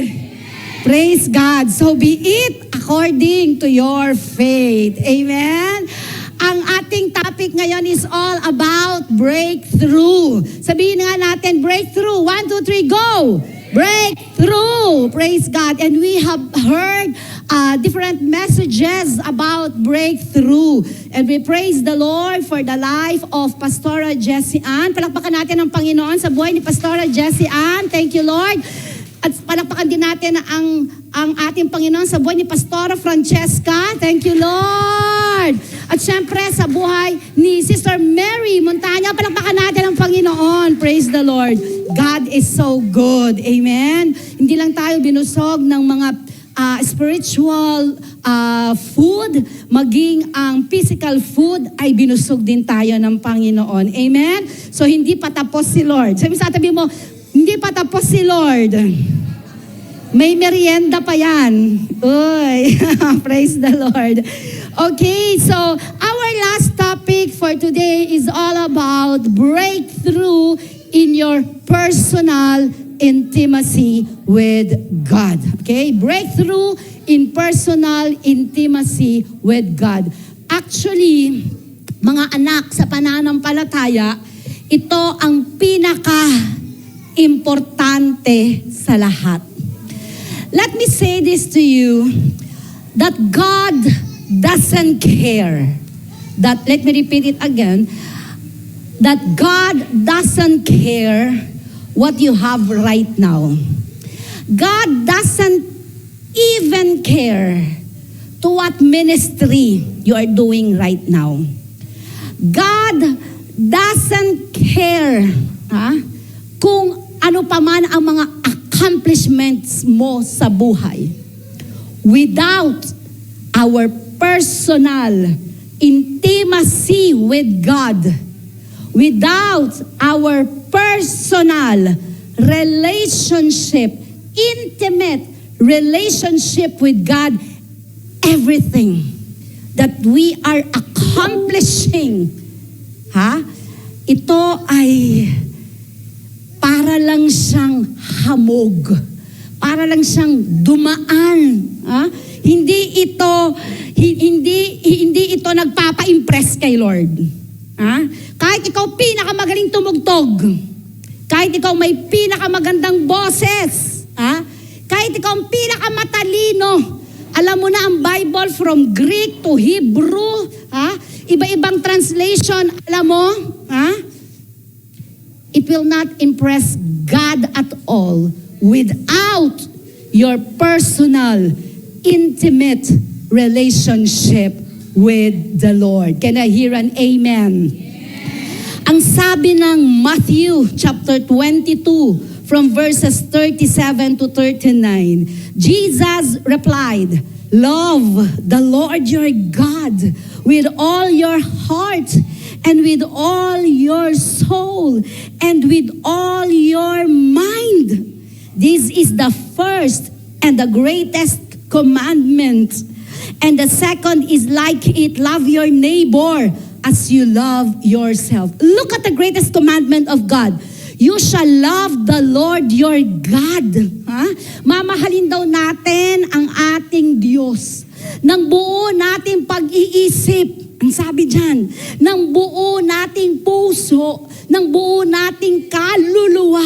Lord? Praise God. So be it according to your faith. Amen? Ang ating topic ngayon is all about breakthrough. Sabihin nga natin, breakthrough. 1, 2, 3, go! Breakthrough! Praise God. And we have heard different messages about breakthrough. And we praise the Lord for the life of Pastora Jessie Ann. Palakpakan natin ang Panginoon sa buhay ni Pastora Jessie Ann. Thank you, Lord. At palakpakan din natin ang ating Panginoon sa buhay ni Pastora Francesca. Thank you, Lord. At syempre sa buhay ni Sister Mary Montana, palakpakan natin ang Panginoon. Praise the Lord. God is so good. Amen. Hindi lang tayo binusog ng mga spiritual food, maging ang physical food ay binusog din tayo ng Panginoon. Amen? So hindi pa tapos si Lord. Sabi mo, hindi pa tapos si Lord. May merienda pa yan. Uy, praise the Lord. Okay, so our last topic for today is all about breakthrough in your personal intimacy with God. Okay? Breakthrough in personal intimacy with God. Actually, mga anak, sa pananampalataya, ito ang pinaka-importante sa lahat. Let me say this to you, that God doesn't care. Let me repeat it again, that God doesn't care what you have right now. God doesn't even care to what ministry you are doing right now. God doesn't care kung ano pa man ang mga accomplishments mo sa buhay. Without our personal intimacy with God, without our personal relationship, intimate relationship with God, everything that we are accomplishing, ito ay para lang siyang hamog. Para lang siyang dumaan. Hindi ito nagpapa-impress kay Lord. Kahit ikaw pinakamagaling tumugtog, kahit ikaw may pinakamagandang boses, kahit ikaw ang pinakamatalino, alam mo na ang Bible from Greek to Hebrew, iba-ibang translation, alam mo, it will not impress God at all without your personal, intimate relationship with the Lord. Can I hear an amen? Ang sabi ng Matthew chapter 22 from verses 37 to 39, Jesus replied, "Love the Lord your God with all your heart and with all your soul and with all your mind. This is the first and the greatest commandment. And the second is like it, love your neighbor as you love yourself." Look at the greatest commandment of God. You shall love the Lord your God. Mamahalin daw natin ang ating Diyos ng buo nating pag-iisip. Ang sabi dyan, ng buo nating puso, ng buo nating kaluluwa.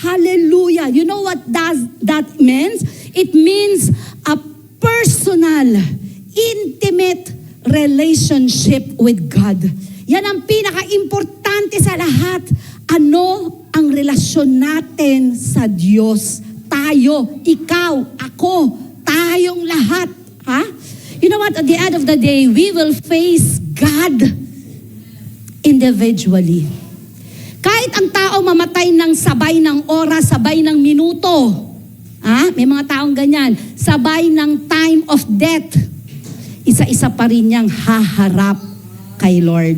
Hallelujah. You know what that means? It means a personal, intimate relationship with God. Yan ang pinaka-importante sa lahat. Ano ang relasyon natin sa Diyos? Tayo, ikaw, ako, tayong lahat. You know what? At the end of the day, we will face God individually. Kahit ang tao mamatay ng sabay ng oras, sabay ng minuto. May mga taong ganyan. Sabay ng time of death. Isa-isa pa rin niyang haharap kay Lord.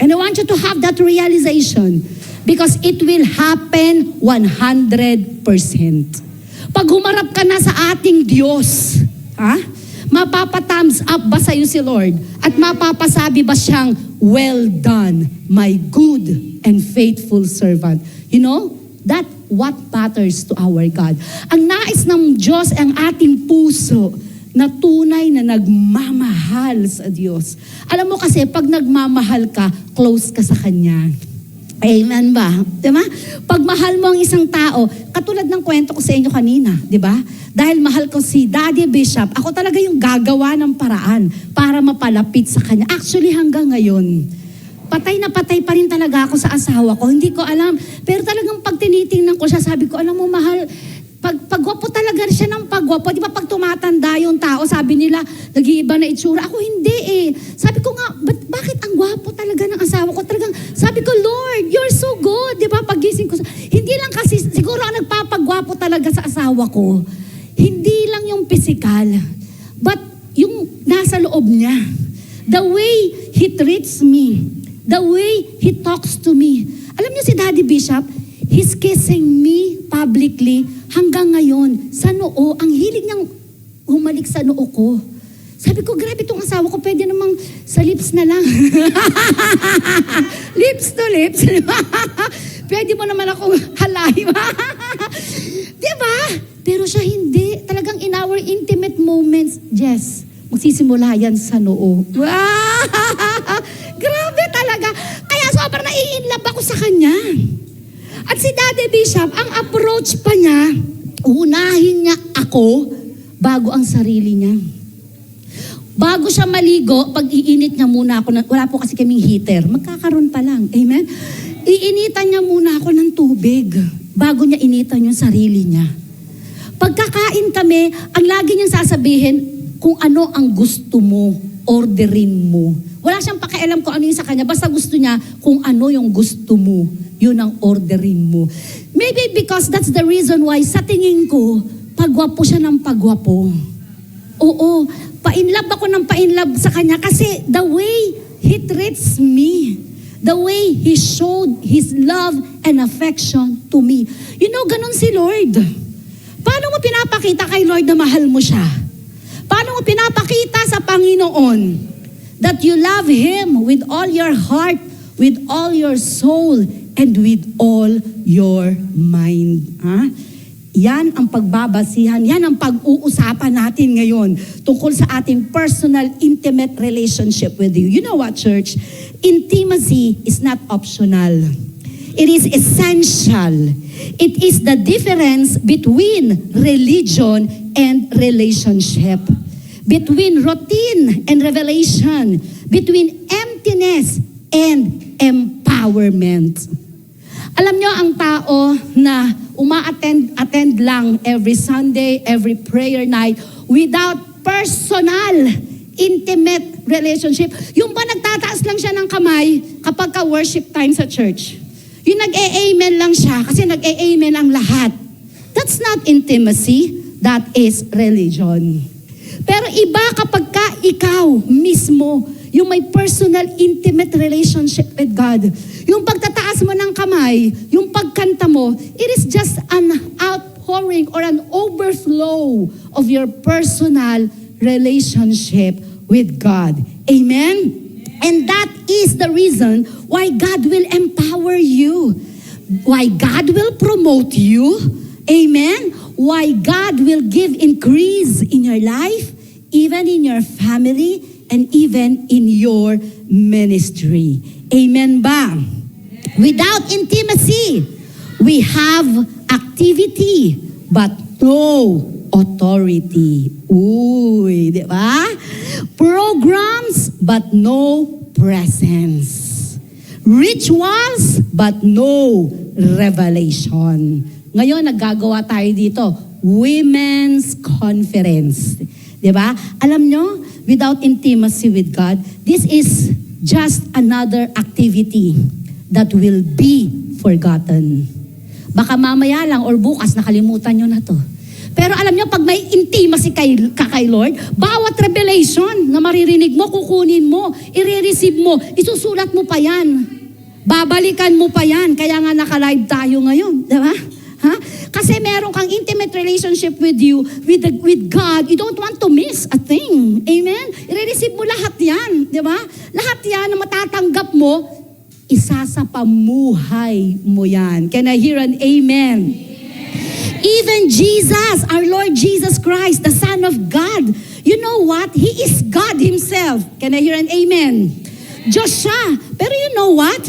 And I want you to have that realization because it will happen 100%. Pag humarap ka na sa ating Diyos, mapapa-thumbs up ba sa'yo si Lord? At mapapasabi ba siyang, "Well done, my good and faithful servant"? You know, that what matters to our God. Ang nais ng Diyos ay ang ating puso na tunay na nagmamahal sa Diyos. Alam mo kasi, pag nagmamahal ka, close ka sa Kanya. Amen ba? Diba? Pag mahal mo ang isang tao, katulad ng kwento ko sa inyo kanina, diba? Dahil mahal ko si Daddy Bishop, ako talaga yung gagawa ng paraan para mapalapit sa kanya. Actually, hanggang ngayon, patay na patay pa rin talaga ako sa asawa ko. Hindi ko alam. Pero talagang pag tinitingnan ko siya, sabi ko, alam mo, mahal, pagwapo talaga siya ng pagwapo. Di ba pag tumatanda yung tao, sabi nila, nag-iiba na itsura. Ako hindi eh. Sabi ko nga, bakit ang gwapo talaga ng asawa ko? Talagang, sabi ko, Lord, you're so good. Di ba pagising ko, hindi lang kasi, siguro ang nagpapagwapo talaga sa asawa ko. Hindi lang yung physical, but yung nasa loob niya. The way he treats me, the way he talks to me. Alam niyo si Daddy Bishop, he's kissing me publicly hanggang ngayon sa noo. Ang hilig niyang humalik sa noo ko. Sabi ko, grabe itong asawa ko, pwede namang sa lips na lang. Lips to lips. Pwede mo naman akong halayin. Diba? Pero siya hindi. Talagang in our intimate moments, Jess, magsisimula yan sa noo. Grabe talaga. Kaya sobrang nai-inlove ako sa kanya. At si Daddy Bishop, ang approach pa niya, unahin niya ako bago ang sarili niya. Bago siya maligo, pag iinit niya muna ako, wala po kasi kaming heater, magkakaroon pa lang, amen? Iinitan niya muna ako ng tubig bago niya initan yung sarili niya. Pagkakain kami, ang lagi niyang sasabihin, kung ano ang gusto mo, orderin mo. Wala siyang pakialam kung ano yung sa kanya, basta gusto niya kung ano yung gusto mo, yun ang orderin mo. Maybe because that's the reason why sa tingin ko, pagwapo siya ng pagwapo. Oo, pa-inlove ako ng pa-inlove sa kanya kasi the way he treats me, the way he showed his love and affection to me. You know, ganun si Lord. Paano mo pinapakita kay Lord na mahal mo siya? Paano mo pinapakita sa Panginoon that you love Him with all your heart, with all your soul, and with all your mind? Yan ang pagbabasihan, yan ang pag-uusapan natin ngayon tungkol sa ating personal, intimate relationship with you. You know what, church? Intimacy is not optional. It is essential. It is the difference between religion and relationship. Between routine and revelation. Between emptiness and empowerment. Alam nyo, ang tao na attend lang every Sunday, every prayer night, without personal, intimate relationship. Yung ba nagtataas lang siya ng kamay kapag ka-worship time sa church? Yung nag-e-amen lang siya kasi nag-e-amen ang lahat. That's not intimacy, that is religion. Pero iba kapag ka ikaw mismo, yung may personal, intimate relationship with God. Yung pagtataas mo ng kamay, yung pagkanta mo, it is just an outpouring or an overflow of your personal relationship with God. Amen? And that is the reason why God will empower you. Why God will promote you. Amen? Why God will give increase in your life, even in your family, and even in your ministry. Amen ba? Without intimacy, we have activity, but no authority. Uy, di ba? Programs, but no presence. Rituals, but no revelation. Ngayon, naggagawa tayo dito, Women's Conference. Diba? Alam nyo, without intimacy with God, this is just another activity that will be forgotten. Baka mamaya lang or bukas nakalimutan nyo na to. Pero alam nyo, pag may intimacy kay Lord, bawat revelation na maririnig mo, kukunin mo, i-receive mo, isusulat mo pa yan. Babalikan mo pa yan. Kaya nga naka-live tayo ngayon. Diba? Kasi meron kang intimate relationship with you, with God, you don't want to miss a thing. Amen? I-receive mo lahat yan. Di ba? Lahat yan na matatanggap mo, isa sa pamuhay mo yan. Can I hear an amen? Even Jesus, our Lord Jesus Christ, the Son of God, you know what? He is God Himself. Can I hear an amen? Diyos siya. Pero you know what?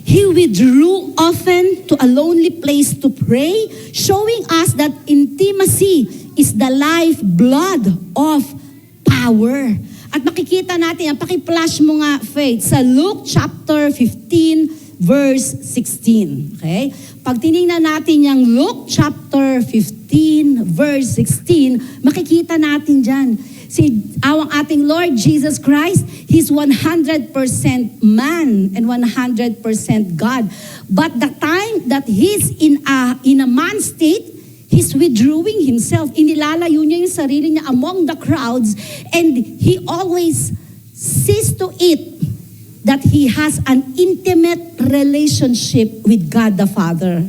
He withdrew often to a lonely place to pray, showing us that intimacy is the lifeblood of power. At makikita natin, paki-flash mo nga, Faith, sa Luke chapter 15, verse 16. Okay? Pag tinignan natin yung Luke chapter 15, verse 16, makikita natin dyan. Ang ating Lord Jesus Christ, He's 100% man and 100% God. But the time that He's in a man state, He's withdrawing Himself. Inilalayo niya yung sarili niya among the crowds, and He always sees to it that He has an intimate relationship with God the Father.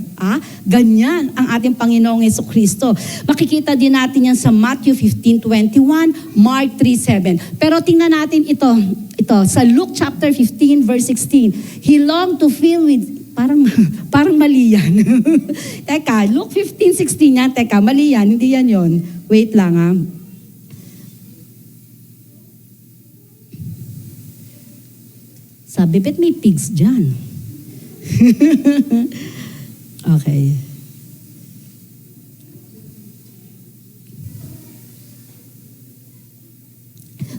Ganyan ang ating Panginoong Jesucristo. Makikita din natin yan sa Matthew 15:21, Mark 3:7. Pero tingnan natin ito sa Luke chapter 15 verse 16. He longed to fill with, parang mali yan. Teka, Luke 15:16 yan. Teka, mali yan. Hindi yan yon. Wait lang Sabi, bet may pigs dyan. Okay.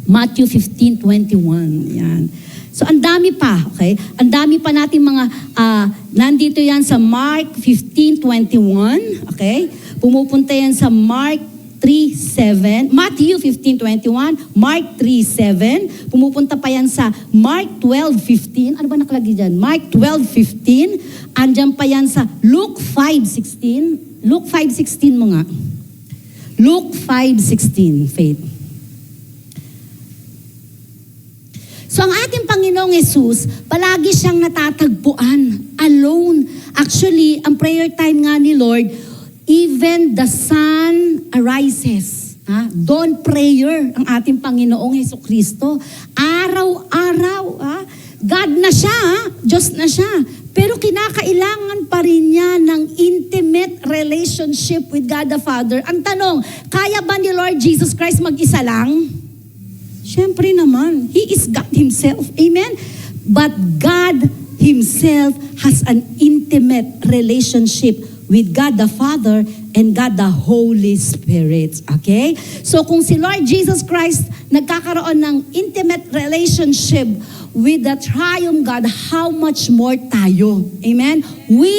Matthew 15:21. Yan. So, ang dami pa, okay? Ang dami pa natin mga, nandito yan sa Mark 15:21, okay? Pumupunta yan sa Mark 3:7, Matthew 15:21, Mark 3:7, pumupunta pa yan sa Mark 12:15, ano ba nakalagay dyan? Mark 12:15, andyan pa yan sa Luke 5:16, Luke 5:16 mo nga. Luke 5:16, Faith. So ang ating Panginoong Jesus, palagi siyang natatagpuan, alone. Actually, ang prayer time nga ni Lord, even the sun arises. Dawn prayer ang ating Panginoong Jesucristo. Araw-araw. God na siya, Diyos na siya. Pero kinakailangan pa rin niya ng intimate relationship with God the Father. Ang tanong, kaya ba ni Lord Jesus Christ mag-isa lang? Siyempre naman. He is God Himself. Amen? But God Himself has an intimate relationship with God the Father and God the Holy Spirit. Okay? So kung si Lord Jesus Christ nagkakaroon ng intimate relationship with the triune God, how much more tayo? Amen? We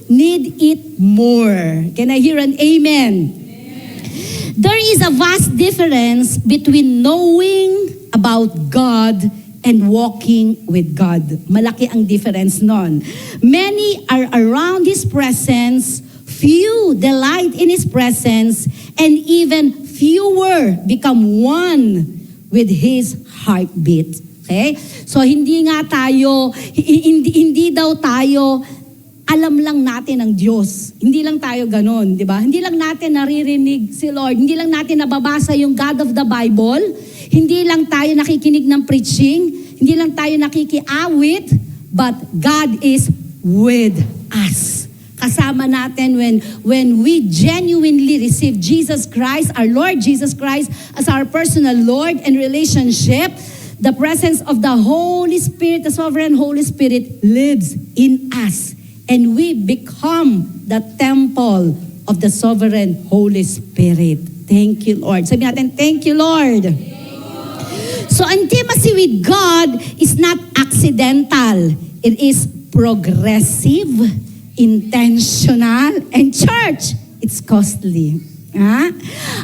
need it more. Can I hear an amen? There is a vast difference between knowing about God and walking with God. Malaki ang difference nun. Many are around His presence, few delight in His presence, and even fewer become one with His heartbeat. Okay? So hindi daw tayo alam lang natin ang Diyos. Hindi lang tayo ganon, di ba? Hindi lang natin naririnig si Lord. Hindi lang natin nababasa yung God of the Bible. Hindi lang tayo nakikinig ng preaching. Hindi lang tayo nakikiawit. But God is with us. Kasama natin when we genuinely receive Jesus Christ, our Lord Jesus Christ, as our personal Lord and relationship, the presence of the Holy Spirit, the sovereign Holy Spirit, lives in us. And we become the temple of the sovereign Holy Spirit. Thank you, Lord. Sabi natin, thank you, Lord. So intimacy with God is not accidental. It is progressive, intentional, and church, it's costly.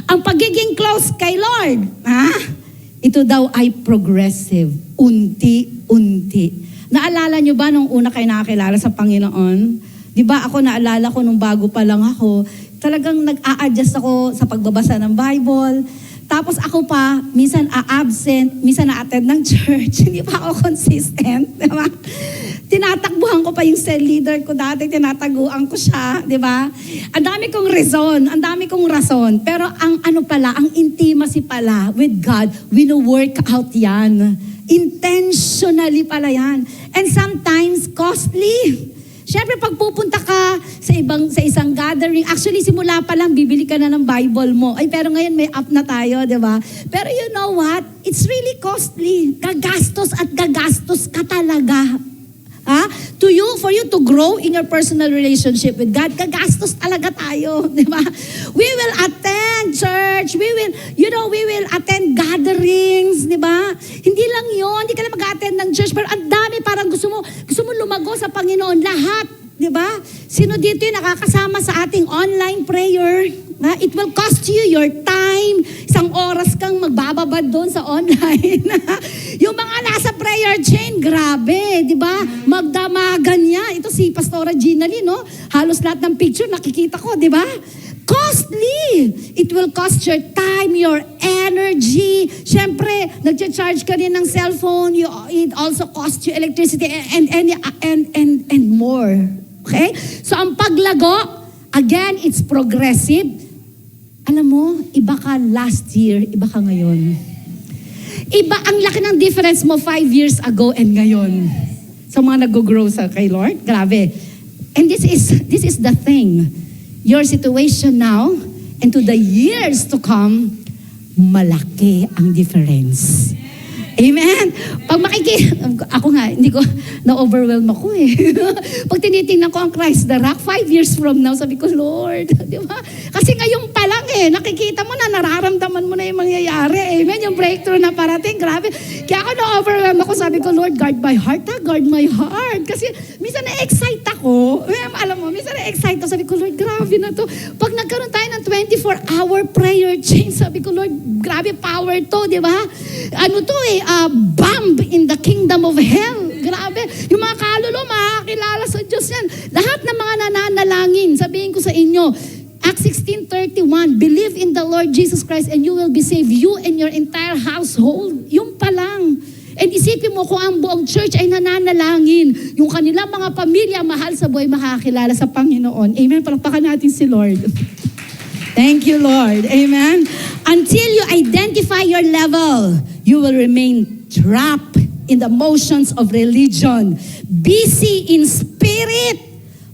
Ang pagiging close kay Lord, ito daw ay progressive, unti-unti. Naalala nyo ba nung una kayo nakakilala sa Panginoon? Di ba ako naalala ko nung bago pa lang ako, talagang nag-a-adjust ako sa pagbabasa ng Bible. Tapos ako pa, minsan a-absent, minsan na-attend ng church. Hindi pa ako consistent. Diba? Tinatakbuhan ko pa yung cell leader ko dati, tinataguan ko siya. Diba? Ang dami kong rason. Pero ang intimacy pala with God, wino-work out yan. Intentionally pala yan. And sometimes, costly. Siyempre, pag pupunta ka sa isang gathering, actually, simula pa lang, bibili ka na ng Bible mo. Ay, pero ngayon may app na tayo, di ba? Pero you know what? It's really costly. Gagastos at gagastos ka talaga. For you to grow in your personal relationship with God, gagastos talaga tayo, di ba? We will attend church, we will attend gatherings, di ba? Hindi lang yun, hindi ka lang mag-attend ng church, pero ang dami, parang gusto mo lumago sa Panginoon, lahat, di ba? Sino dito yung nakakasama sa ating online prayer? It will cost you your time. Isang oras kang magbababad doon sa online. Yung mga nasa prayer chain, grabe, di ba? Magdamagan niya. Ito si Pastora Gina Lee, no? Halos lahat ng picture nakikita ko, di ba? Costly. It will cost your time, your energy. Siyempre, nag-charge ka rin ng cellphone. It also costs you electricity and more. Okay? So, ang paglago, again, it's progressive. Alam mo, iba ka last year, iba ka ngayon. Iba, ang laki ng difference mo 5 years ago and ngayon. Sa mga nag-grow sa kay Lord, grabe. And this is the thing. Your situation now and to the years to come, malaki ang difference. Amen? Pag ako nga, hindi ko, na-overwhelm ako eh. Pag tinitingnan ko ang Christ the Rock, 5 years from now, sabi ko, Lord, di ba? Kasi ngayon pa lang eh, nakikita mo na, nararamdaman mo na yung mangyayari. Amen? Yung breakthrough na parating, grabe. Kaya ako na-overwhelm ako, sabi ko, Lord, guard my heart guard my heart. Kasi minsan na-excite ako. Alam mo, minsan na-excite ako, sabi ko, Lord, grabe na to. Pag nagkaroon tayo ng 24-hour prayer chain, sabi ko, Lord, grabe power to, di ba? Ano to eh, bomb in the kingdom of hell. Grabe. Yung mga kaluluwa, makakilala sa Diyos yan. Lahat ng mga nananalangin, sabihin ko sa inyo, Acts 16:31, believe in the Lord Jesus Christ and you will be saved, you and your entire household. Yung pa lang. And isipin mo kung ang buong church ay nananalangin, yung kanilang mga pamilya, mahal sa buhay, makakilala sa Panginoon. Amen. Palakpakan natin si Lord. Thank you, Lord. Amen. Until you identify your level, you will remain trapped in the motions of religion, busy in spirit,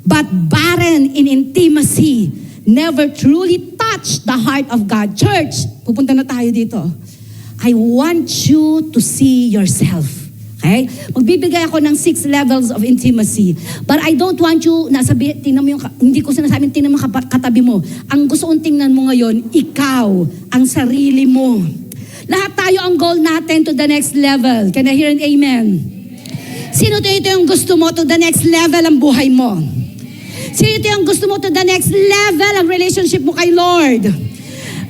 but barren in intimacy, never truly touch the heart of God. Church, pupunta na tayo dito. I want you to see yourself. Okay? Magbibigay ako ng 6 levels of intimacy. But I don't want you, tingnan mo yung, hindi ko sinasabing tingnan mo katabi mo. Ang gusto kong tingnan mo ngayon, ikaw, ang sarili mo. Lahat tayo ang goal natin to the next level. Can I hear an amen? Sino ito yung gusto mo to the next level ang buhay mo? Sino ito yung gusto mo to the next level ang relationship mo kay Lord?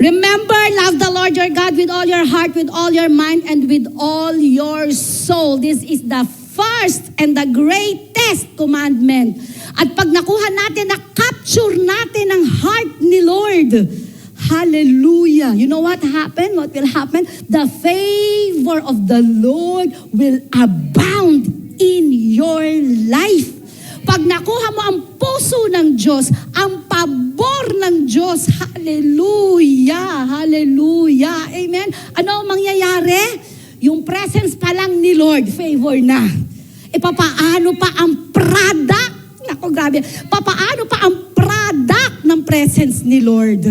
Remember, love the Lord your God with all your heart, with all your mind, and with all your soul. This is the first and the greatest commandment. At pag nakuha natin, na-capture natin ang heart ni Lord. Hallelujah. You know what happened? What will happen? The favor of the Lord will abound in your life. Pag nakuha mo ang puso ng Diyos, ang pabor ng Diyos, hallelujah, hallelujah, amen. Ano ang mangyayari? Yung presence pa lang ni Lord, favor na. E papaano pa ang product? Naku, grabe. Papaano pa ang product ng presence ni Lord?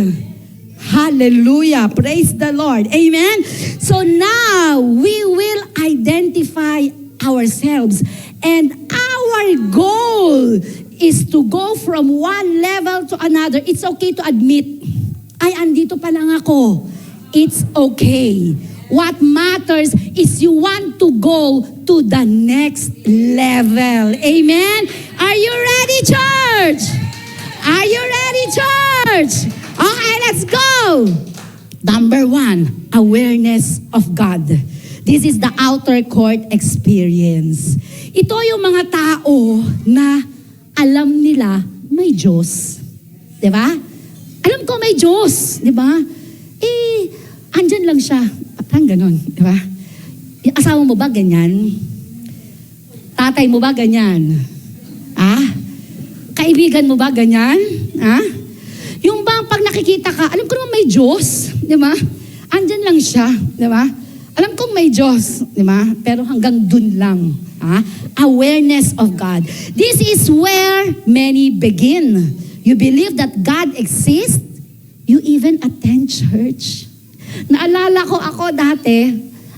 Hallelujah, praise the Lord, amen. So now, we will identify ourselves. And our goal is to go from one level to another. It's okay to admit, ay, andito pa lang ako. It's okay. What matters is you want to go to the next level. Amen? Are you ready, church? Are you ready, church? Okay, let's go. Number 1, awareness of God. This is the outer court experience. Ito yung mga tao na alam nila may Diyos. Diba? Alam ko may Diyos. Diba? Andyan lang siya. Parang ganon. Diba? Yung asawa mo ba ganyan? Tatay mo ba ganyan? Kaibigan mo ba ganyan? Yung bang pag nakikita ka, alam ko naman may Diyos. Diba? Andyan lang siya. Diba? Alam kong may Diyos, di ba? Pero hanggang dun lang. awareness of God. This is where many begin. You believe that God exists, you even attend church. Naalala ko ako dati,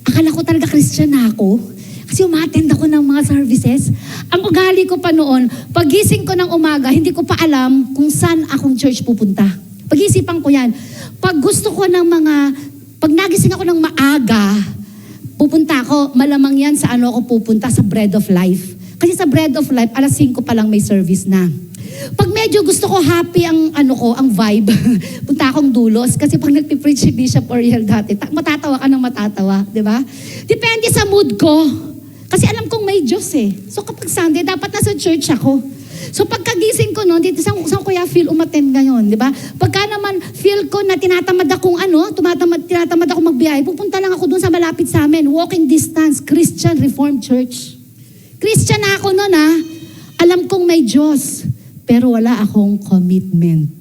akala ko talaga Christian na ako. Kasi umattend ako ng mga services. Ang ugali ko pa noon, pagising ko ng umaga, hindi ko pa alam kung saan akong church pupunta. Pag-isipan ko yan. Pag gusto ko ng pag nagising ako ng maaga, pupunta ako, malamang yan sa ako pupunta, sa Bread of Life. Kasi sa Bread of Life, 5:00 pa lang may service na. Pag medyo gusto ko happy ang ang vibe, punta akong Dulos. Kasi pag nagpipreach si Bishop Oriel dati, matatawa ka ng matatawa, di ba? Depende sa mood ko. Kasi alam kong may Diyos eh. So kapag Sunday, dapat nasa church ako. So pagkagising ko noon, dito saan ko kaya feel umattend ngayon, di ba? Pagka naman feel ko na tinatamad akong tinatamad ako magbiyahe, pupunta lang ako doon sa malapit sa amin, walking distance, Christian Reformed Church. Christian na ako noon Alam kong may Diyos, pero wala akong commitment.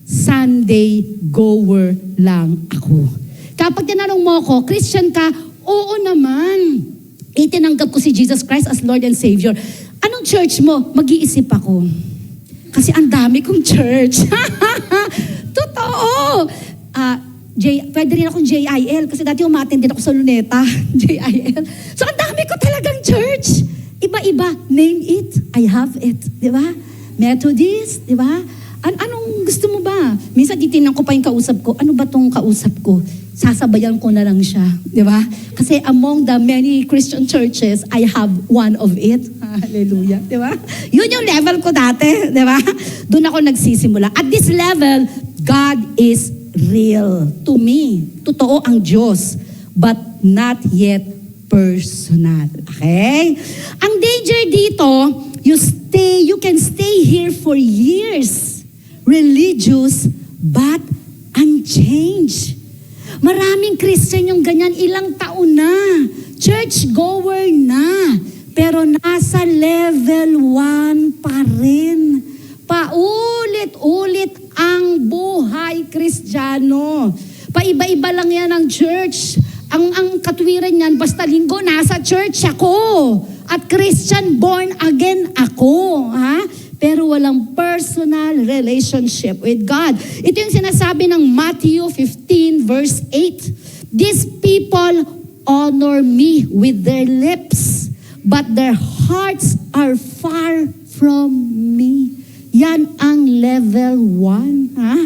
Sunday goer lang ako. Kapag tinanong mo ako, Christian ka? Oo naman. Itinanggap ko si Jesus Christ as Lord and Savior. Anong church mo? Mag-iisip ako. Kasi ang dami kong church. Totoo. Pwede rin akong JIL kasi dati umattend din ako sa Luneta. JIL. So ang dami ko talagang church. Iba-iba. Name it. I have it. Di ba? Methodist. Di ba? Anong gusto mo ba? Minsan titingnan ko pa yung kausap ko. Ano ba tong kausap ko? Sasabayan ko na lang siya. Di ba? Kasi among the many Christian churches, I have one of it. Hallelujah. Di ba? Yun yung level ko dati. Di ba? Doon ako nagsisimula. At this level, God is real to me. Totoo ang Diyos. But not yet personal. Okay? Ang danger dito, you can stay here for years. Religious, but unchanged. Maraming Christian yung ganyan, ilang taon na. Church-goer na. Pero nasa level 1 pa rin. Paulit-ulit ang buhay Kristiyano. Paiba-iba lang yan ang church. Ang katwiran niyan, basta linggo, nasa church ako. At Christian born again ako. Ha? Pero walang personal relationship with God. Ito yung sinasabi ng Matthew 15 verse 8. These people honor me with their lips, but their hearts are far from me. Yan ang level 1. Ha?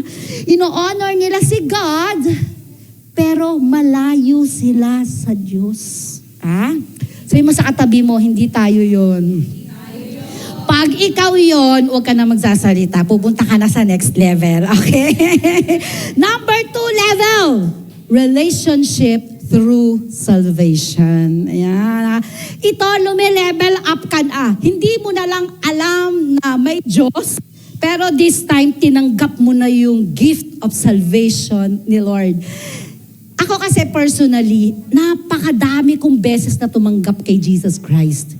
Ino-honor nila si God, pero malayo sila sa Diyos. Ha? Sabi mo sa katabi mo, hindi tayo yon. Pag ikaw yon, huwag ka na magsasalita. Pupunta ka na sa next level. Okay? Number 2 level. Relationship through salvation. Ayan. Ito, lumilevel up ka na. Hindi mo na lang alam na may Diyos, pero this time, tinanggap mo na yung gift of salvation ni Lord. Ako kasi personally, napakadami kong beses na tumanggap kay Jesus Christ.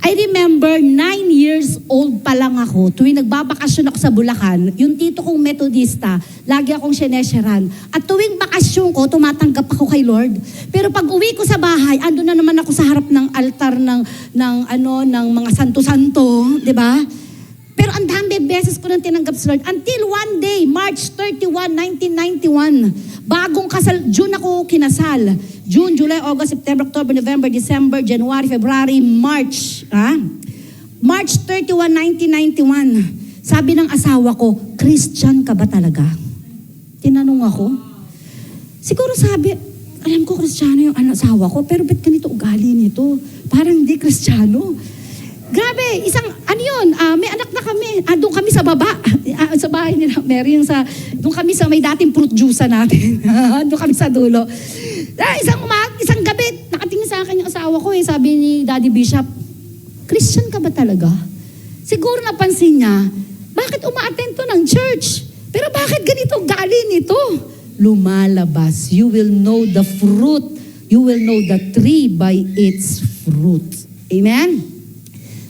I remember 9 years old pa lang ako, tuwing nagbabakasyon ako sa Bulacan, yung tito kong Metodista, lagi akong sinesheran. At tuwing bakasyon ko, tumatanggap ako kay Lord. Pero pag uwi ko sa bahay, ando na naman ako sa harap ng altar ng mga santo-santo, di ba? Pero ang dami beses ko nang tinanggap si Lord. Until one day, March 31, 1991, bagong kasal, June ako kinasal. June, July, August, September, October, November, December, January, February, March. March 31, 1991. Sabi ng asawa ko, Christian ka ba talaga? Tinanong ako. Siguro sabi, alam ko Kristiyano yung asawa ko, pero ba't ganito ugali nito? Parang hindi Kristiyano. Grabe, may anak na kami. Doon kami sa baba. Sa bahay nila, Mary, doon kami sa may dating fruit juice natin. Doon kami sa dulo. Isang gabi, nakatingin sa akin yung asawa ko sabi ni Daddy Bishop, Christian ka ba talaga? Siguro napansin niya, bakit umaattend to ng church? Pero bakit ganito gali nito? Lumalabas. You will know the fruit. You will know the tree by its fruit. Amen?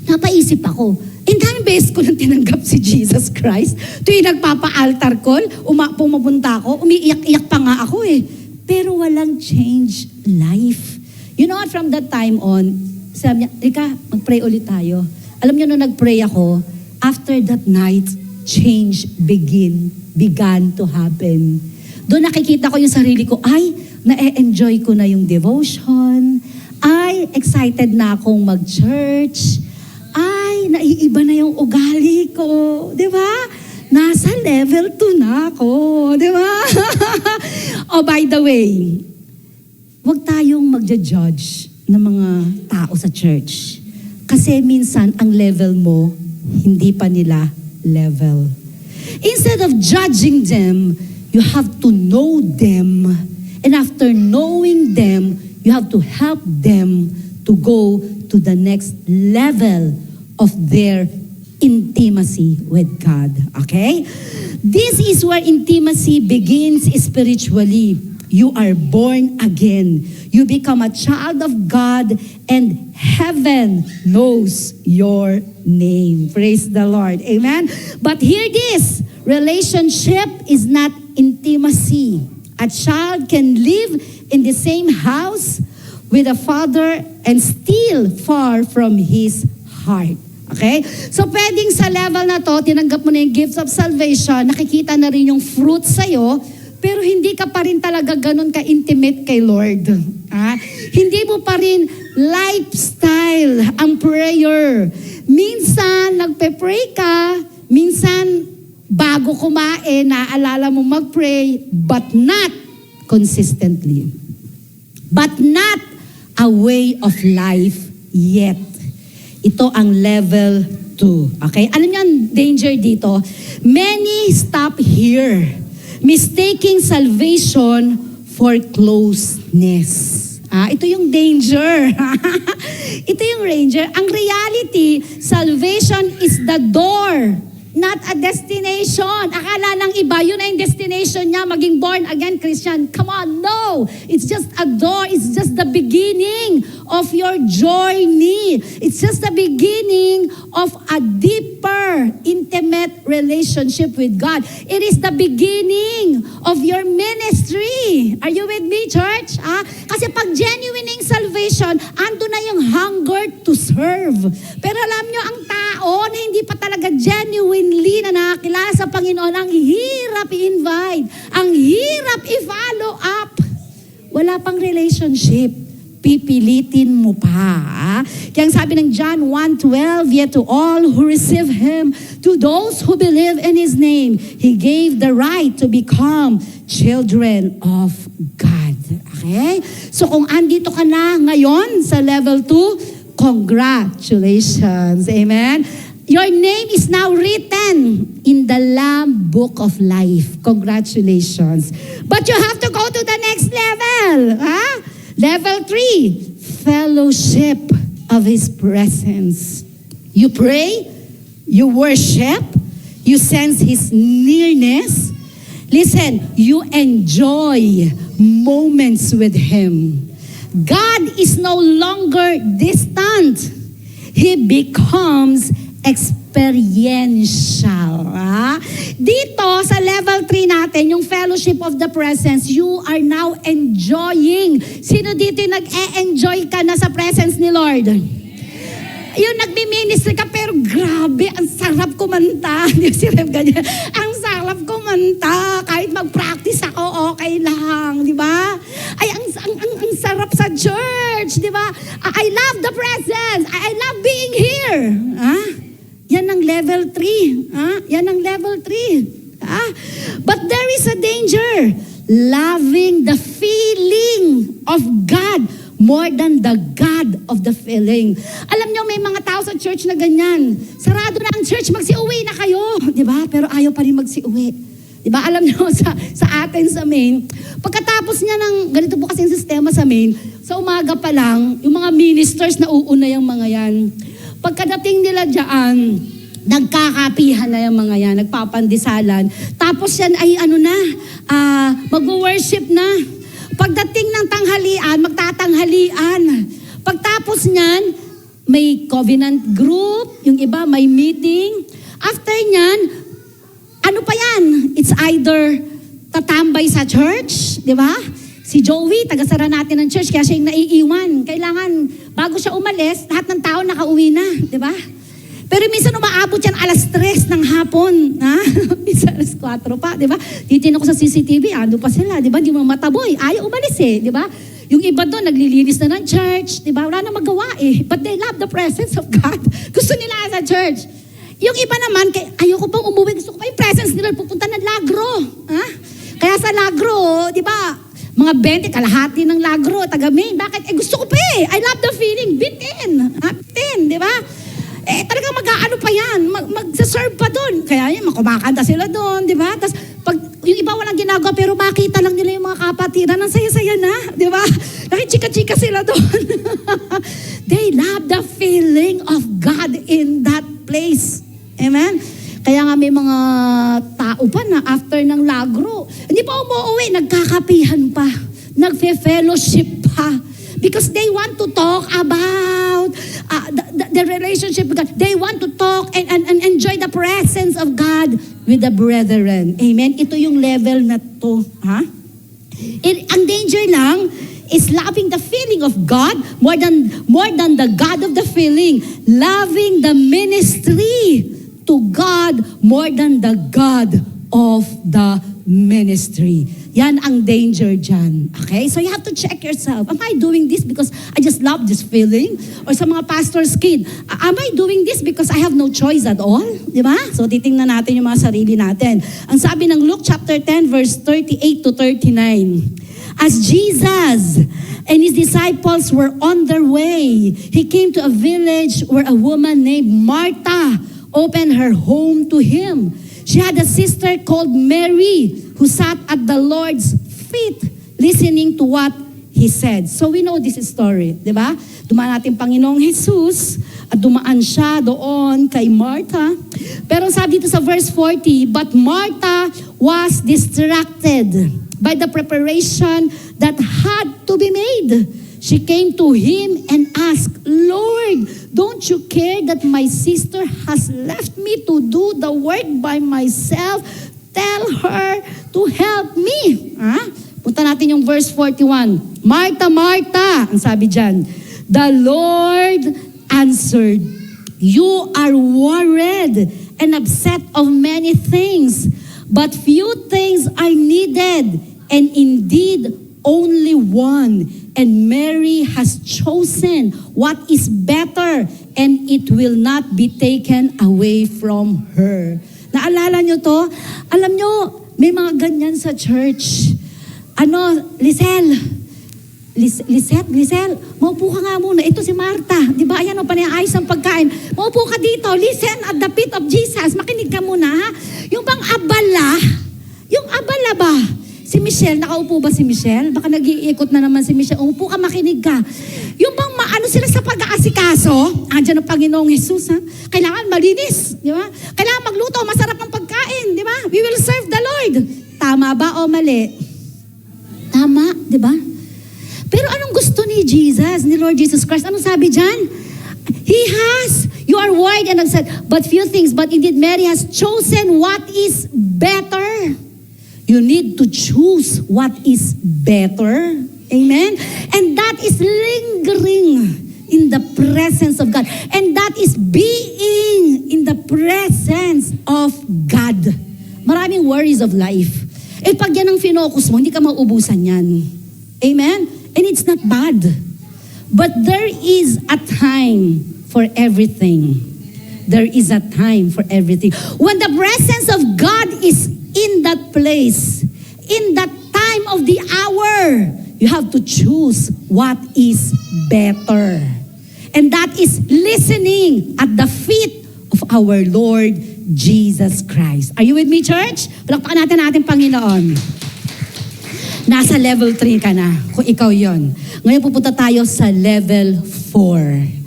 Napaisip ako, daming beses ko nang tinanggap si Jesus Christ. Tuwing nagpapa-altar call, pumapunta ako, umiiyak-iyak pa nga ako Pero walang change life. You know what, from that time on, Sabi niya, Rika, mag-pray ulit tayo. Alam niyo, nung nag-pray ako, after that night, change began to happen. Doon nakikita ko yung sarili ko, ay, na-enjoy ko na yung devotion, ay, excited na akong mag-church, ay, naiiba na yung ugali ko, di ba? Nasa level 2 na ako, di ba? Oh, by the way, huwag tayong magja-judge ng mga tao sa church. Kasi minsan, ang level mo, hindi pa nila level. Instead of judging them, you have to know them. And after knowing them, you have to help them to go to the next level of their intimacy with God. Okay? This is where intimacy begins spiritually. You are born again. You become a child of God, and heaven knows your name. Praise the Lord. Amen? But hear this, relationship is not intimacy. A child can live in the same house with a father and still far from his heart. Okay? So pwedeng sa level na to, tinanggap mo na yung gifts of salvation, nakikita na rin yung fruit sa'yo, pero hindi ka pa rin talaga ganun ka-intimate kay Lord. Hindi mo pa rin lifestyle ang prayer. Minsan, nagpe-pray ka, minsan, bago kumain, naaalala mo mag-pray, but not consistently. But not a way of life yet. Ito ang level 2. Okay? Alam niyo ang danger dito? Many stop here, mistaking salvation for closeness. Ito yung danger. Ito yung danger. Ang reality, salvation is the door, not a destination. Akala ng iba, yun na yung destination niya, maging born again Christian. Come on, no! It's just a door. It's just the beginning of your journey. It's just the beginning of a deeper, intimate relationship with God. It is the beginning of your ministry. Are you with me, church? Kasi pag genuine yung salvation, ando na yung hunger to serve. Pero alam nyo, ang tao na hindi pa talaga genuinely na nakakilala sa Panginoon, ang hirap i-invite, ang hirap i-follow up. Wala pang relationship. Pipilitin mo pa. Kaya sabi ng John 1:12, yet to all who receive Him, to those who believe in His name, He gave the right to become children of God. Okay? So kung andito ka na ngayon sa level 2, congratulations. Amen? Your name is now written in the Lamb Book of Life. Congratulations. But you have to go to the next level. Level 3, fellowship of His presence. You pray, you worship, you sense His nearness. Listen, you enjoy moments with Him. God is no longer distant. He becomes experiential. Dito sa level 3 natin, yung fellowship of the presence, you are now enjoying. Sino dito yung nag-e-enjoy ka na sa presence ni Lord? Yung nagmi-ministry ka, pero grabe, ang sarap kumanta. Si Rev ganyan. Ang sarap kumanta. Kahit mag-practice ako, okay lang. Di ba? Ay, ang sarap sa church. Di ba? I love the presence. I love being here. Yan ang level 3. Yan ang level 3. But there is a danger. Loving the feeling of God more than the God of the feeling. Alam niyo, may mga tao sa church na ganyan. Sarado na ang church, magsiuwi na kayo. Di ba? Pero ayaw pa rin magsiuwi. Di ba? Alam niyo, sa atin sa Maine, pagkatapos niya ng, ganito po kasi yung sistema sa Maine, sa umaga pa lang, yung mga ministers na uuna yung mga yan. Pagkadating nila dyan, nagkakapihan na yung mga yan, nagpapandisalan. Tapos yan ay mag-worship na. Pagdating ng tanghalian, magtatanghalian. Pagtapos niyan, may covenant group, yung iba may meeting. After niyan, ano pa yan? It's either tatambay sa church, di ba? Si Joey, tagasara natin ng church, kaya siya yung naiiwan. Kailangan, bago siya umalis, lahat ng tao nakauwi na, di ba? Pero minsan umaabot yan alas 3 ng hapon. Ha? Minsan alas 4 pa, di ba? Titin ako sa CCTV, ando pa sila, di ba? Di mo mataboy, ayaw umalis di ba? Yung iba doon, naglilinis na ng church, di ba? Wala na magawa But they love the presence of God. Gusto nila sa church. Yung iba naman, ayoko pang umuwi, gusto ko pa yung presence nila, pupunta ng Lagro. Ha? Kaya sa Lagro, di ba? Mga 20, kalahati ng Lagro, taga-Maine. Bakit? Gusto ko pa I love the feeling. Bitin. Bitin, di ba? Talagang mag-aano pa yan. Magsaserve pa doon. Kaya yan, kumakanta sila doon, di ba? Tapos, pag yung iba walang ginagawa, pero makita lang nila yung mga kapatiran, ang saya-saya na, di ba? Nakichika-chika sila doon. They love the feeling of God in that place. Amen? Kaya nga may mga tao pa na after ng Lagro, hindi pa umuwi, nagkakapihan pa, nagfe-fellowship pa. Because they want to talk about the relationship with God. They want to talk and enjoy the presence of God with the brethren. Amen? Ito yung level na to. Ha? Ang danger lang is loving the feeling of God more than the God of the feeling. Loving the ministry to God more than the God of the ministry. Yan ang danger dyan. Okay? So you have to check yourself. Am I doing this because I just love this feeling? Or sa mga pastor's kid, am I doing this because I have no choice at all? Di ba? So titingnan natin yung mga sarili natin. Ang sabi ng Luke chapter 10 verse 38 to 39. As Jesus and his disciples were on their way, he came to a village where a woman named Martha opened her home to him. She had a sister called Mary who sat at the Lord's feet listening to what He said. So we know this story, di ba? Dumaan natin Panginoong Jesus at dumaan siya doon kay Martha. Pero sabi dito sa verse 40, but Martha was distracted by the preparation that had to be made. She came to him and asked, Lord, don't you care that my sister has left me to do the work by myself? Tell her to help me. Punta natin yung verse 41. Martha, Martha, ang sabi dyan, the Lord answered, you are worried and upset of many things, but few things are needed, and indeed only one. And Mary has chosen what is better, and it will not be taken away from her. Naalala nyo to? Alam nyo, may mga ganyan sa church. Lisel, maupo ka nga muna. Ito si Martha. Di ba? Ayan o, panaayos ang pagkain. Maupo ka dito. Listen at the feet of Jesus. Makinig ka muna, ha? Yung bang abala ba? Si Michelle, nakaupo ba si Michelle? Baka nag-iikot na naman si Michelle. Umupo ka, makinig ka. Yung bang maano sila sa pag-aasikaso, andyan ang Panginoong Jesus, ha? Kailangan malinis, di ba? Kailangan magluto, masarap ang pagkain, di ba? We will serve the Lord. Tama ba o mali? Tama, di ba? Pero anong gusto ni Jesus, ni Lord Jesus Christ? Anong sabi dyan? You are worried and upset, but few things, but indeed Mary has chosen what is better. You need to choose what is better. Amen? And that is lingering in the presence of God. And that is being in the presence of God. Maraming worries of life. Pag yan ang finokus mo, hindi ka mauubusan yan. Amen? And it's not bad. But there is a time for everything. There is a time for everything. When the presence of God is in that place, in that time of the hour, you have to choose what is better. And that is listening at the feet of our Lord Jesus Christ. Are you with me, church? Palakpakan natin Panginoon. Nasa level 3 ka na, kung ikaw yon. Ngayon pupunta tayo sa level 4.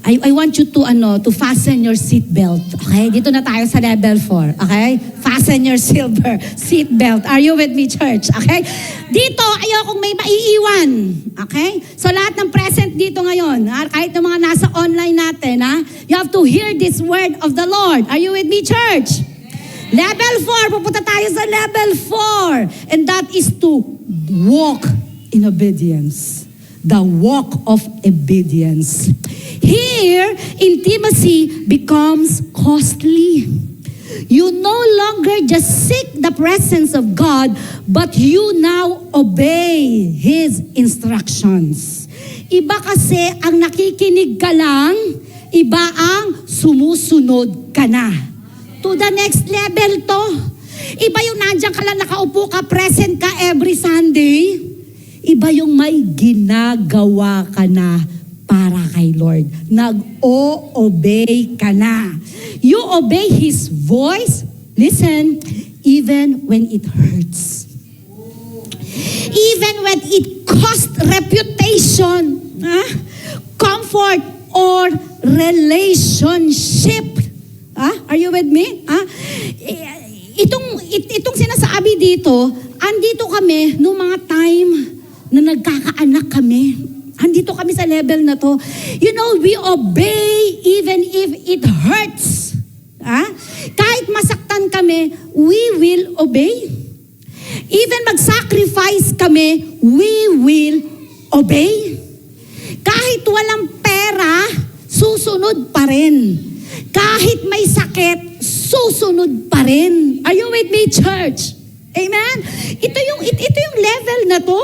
I want you to fasten your seatbelt. Okay? Dito na tayo sa level 4. Okay? Fasten your seatbelt. Are you with me, church? Okay? Dito, ayokong may maiiwan. Okay? So lahat ng present dito ngayon, kahit ng mga nasa online natin, you have to hear this word of the Lord. Are you with me, church? Level 4, pupunta tayo sa level 4. And that is to walk in obedience. The walk of obedience. Here, intimacy becomes costly. You no longer just seek the presence of God, but you now obey His instructions. Iba kasi ang nakikinig ka lang, iba ang sumusunod ka na. To the next level to. Iba yung nandiyan ka lang, nakaupo ka, present ka every Sunday. Iba yung may ginagawa ka na para kay Lord. Nag-o-obey ka na. You obey His voice, listen, even when it hurts. Even when it costs reputation, comfort, or relationship. Are you with me? Itong sinasabi dito, andito kami noong mga time na nagkakaanak kami. Andito kami sa level na to. You know, we obey even if it hurts. Kahit masaktan kami, we will obey. Even mag-sacrifice kami, we will obey. Kahit walang pera, susunod pa rin. Kahit may sakit, susunod pa rin. Are you with me, church? Amen? Ito yung level na to.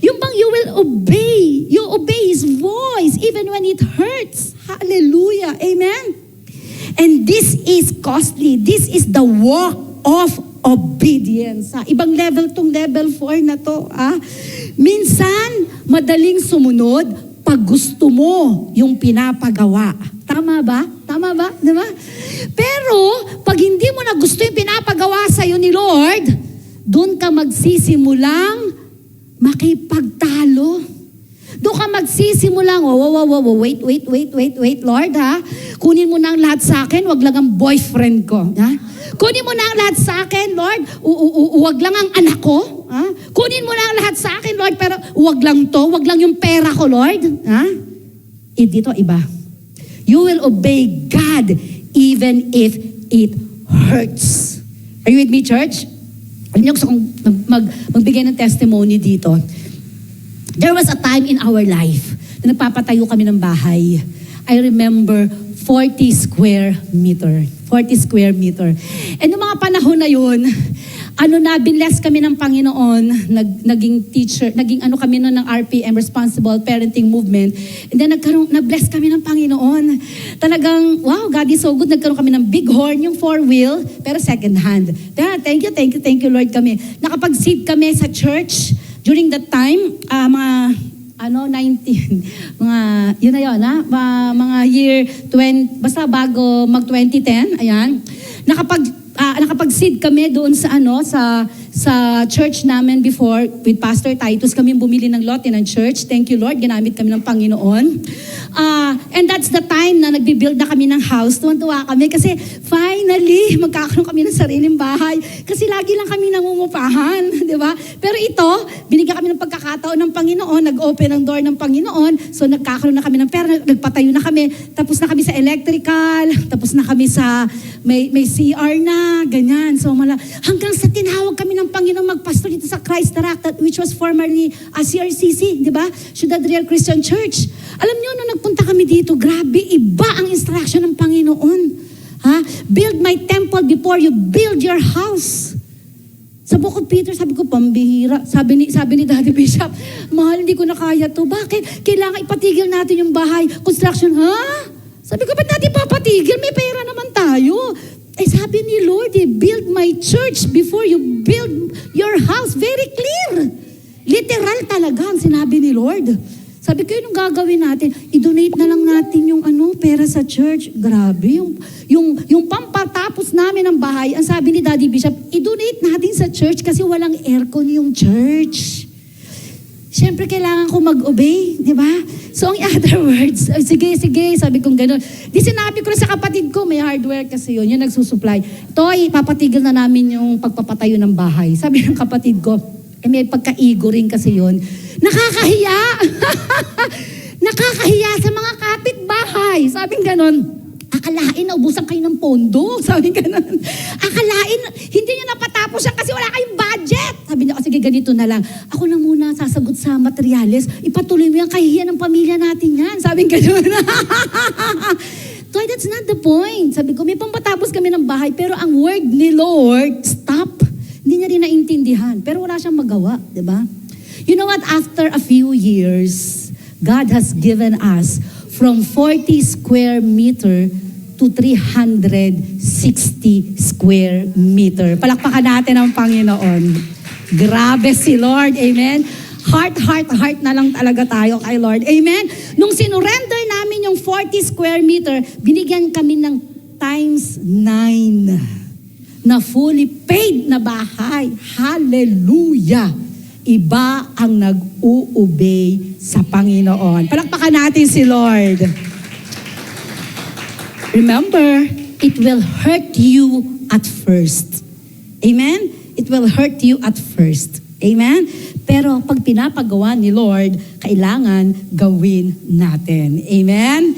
Yung bang you will obey. You obey His voice even when it hurts. Hallelujah. Amen? And this is costly. This is the walk of obedience. Ibang level tong level 4 na to. Minsan, madaling sumunod pag gusto mo yung pinapagawa. Tama ba? Tama ba? Diba? Pero, pag hindi mo na gusto yung pinapagawa sa'yo ni Lord, doon ka magsisimulang makipagtalo. Doon ka magsisimulang, wait, Lord, Kunin mo na ang lahat sa akin, wag lang ang boyfriend ko. Kunin mo na ang lahat sa akin, Lord, wag lang ang anak ko. Kunin mo na ang lahat sa akin, Lord, pero wag lang to, wag lang yung pera ko, Lord. Dito, iba. You will obey God even if it hurts. Are you with me, church? Alam niyo, gusto kong magbigay ng testimony dito. There was a time in our life na nagpapatayo kami ng bahay. I remember 40 square meter. 40 square meter. And noong mga panahon na yun, binless kami ng Panginoon, naging teacher, kami noon ng RPM, Responsible Parenting Movement. And then nag-bless kami ng Panginoon. Talagang, wow, God is so good. Nagkaroon kami ng big horn, yung 4-wheel, pero second hand. Thank you, Lord kami. Nakapag-seat kami sa church during that time, mga 19, yun na yun, mga year 20, basta bago mag-2010, ayan. Nakapag-seed kami doon sa church namin before with Pastor Titus. Kami bumili ng lote ng church. Thank you, Lord. Ginamit kami ng Panginoon. And that's the time na nagbibuild na kami ng house. Tuwan-tuwa kami kasi finally, magkakaroon kami ng sariling bahay. Kasi lagi lang kami nangungupahan. Di ba? Pero ito, binigyan kami ng pagkakataon ng Panginoon. Nag-open ang door ng Panginoon. So nagkakaroon na kami ng pera. Nagpatayo na kami. Tapos na kami sa electrical. Tapos na kami sa may CR na. Ganyan. So hanggang sa tinawag kami ng Panginoon magpastor dito sa Christ the Rock, which was formerly CRCC, di ba? Ciudad Real Christian Church. Alam niyo, nung nagpunta kami dito, grabe, iba ang instruction ng Panginoon. Build my temple before you build your house. Sa Bukod Peter, sabi ko, pambihira. Sabi ni Daddy Bishop, mahal, hindi ko na kaya to. Bakit? Kailangan ipatigil natin yung bahay. Construction, Sabi ko, ba't natin papatigil? May pera naman tayo. Sabi ni Lord, build my church before you build your house. Very clear. Literal talaga ang sinabi ni Lord. Sabi ko, yung gagawin natin, i-donate na lang natin yung pera sa church. Grabe, yung pampatapos namin ng bahay, ang sabi ni Daddy Bishop, i-donate natin sa church kasi walang aircon yung church. Siyempre, kailangan ko mag-obey, di ba? So, in other words, sige, sabi kong gano'n. Di sinabi ko na sa kapatid ko, may hardware kasi yun nagsusupply. Toy, papatigil na namin yung pagpapatayo ng bahay. Sabi ng kapatid ko, may pagka-ego rin kasi yun. Nakakahiya! Nakakahiya sa mga kapitbahay. Sabing gano'n. akalain na ubusan kayo ng pondo. Sabi ganun. Akalain, hindi nyo napatapos yan kasi wala kayong budget. Sabi niya, sige, ganito na lang. Ako na muna sasagot sa materyales. Ipatuloy mo yan, kahihiyan ng pamilya natin yan. Sabi ganun. So that's not the point. Sabi ko, may pampatapos kami ng bahay, pero ang word ni Lord, stop. Hindi niya rin naintindihan. Pero wala siyang magawa, di ba? You know what? After a few years, God has given us from 40 square meter to 360 square meter. Palakpakan natin ang Panginoon. Grabe si Lord. Amen? Heart na lang talaga tayo kay Lord. Amen? Nung sinurrender namin yung 40 square meter, binigyan kami ng times 9 na fully paid na bahay. Hallelujah! Iba ang nag-uubay sa Panginoon. Palakpakan natin si Lord. Remember, it will hurt you at first. Amen? It will hurt you at first. Amen? Pero pag pinapagawa ni Lord, kailangan gawin natin. Amen?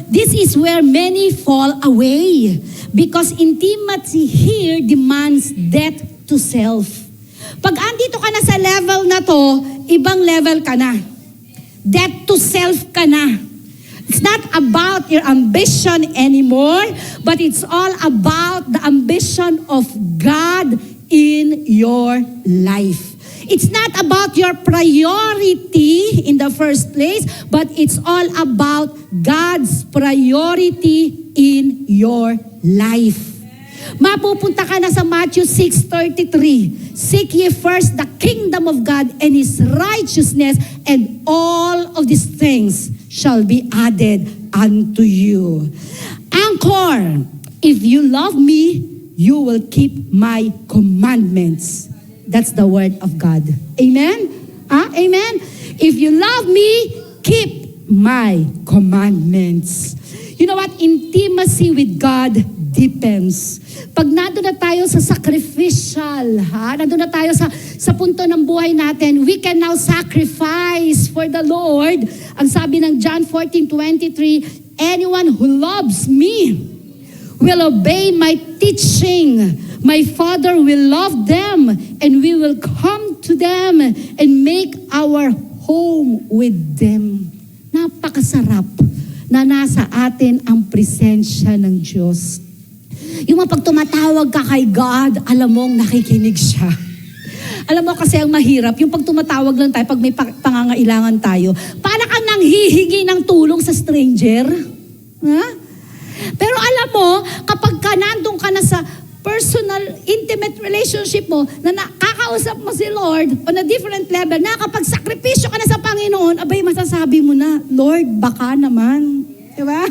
This is where many fall away because intimacy here demands death to self. Pag andito ka na sa level na to, ibang level ka na. Death to self ka na. It's not about your ambition anymore, but it's all about the ambition of God in your life. It's not about your priority in the first place, but it's all about God's priority in your life. Mapupunta ka na sa Matthew 6:33. Seek ye first the kingdom of God and His righteousness, and all of these things shall be added unto you. Anchor, if you love me, you will keep my commandments. That's the word of God. Amen? Amen? If you love me, keep my commandments. You know what? Intimacy with God deepens. Pag nandun na tayo sa sacrificial, nandun na tayo sa punto ng buhay natin, we can now sacrifice for the Lord. Ang sabi ng John 14:23, anyone who loves me will obey my teaching. My Father will love them, and we will come to them and make our home with them. Napakasarap na nasa atin ang presensya ng Diyos. Yung pag tumatawag ka kay God, alam mong nakikinig siya. Alam mo kasi ang mahirap, yung pag tumatawag lang tayo, pag may pangangailangan tayo, para kang nanghihingi ng tulong sa stranger. Ha? Pero alam mo, kapag nandun ka na sa personal, intimate relationship mo, na nakakausap mo si Lord on a different level, nakakapag-sakripisyo ka na sa Panginoon, abay, masasabi mo na, Lord, baka naman. Diba?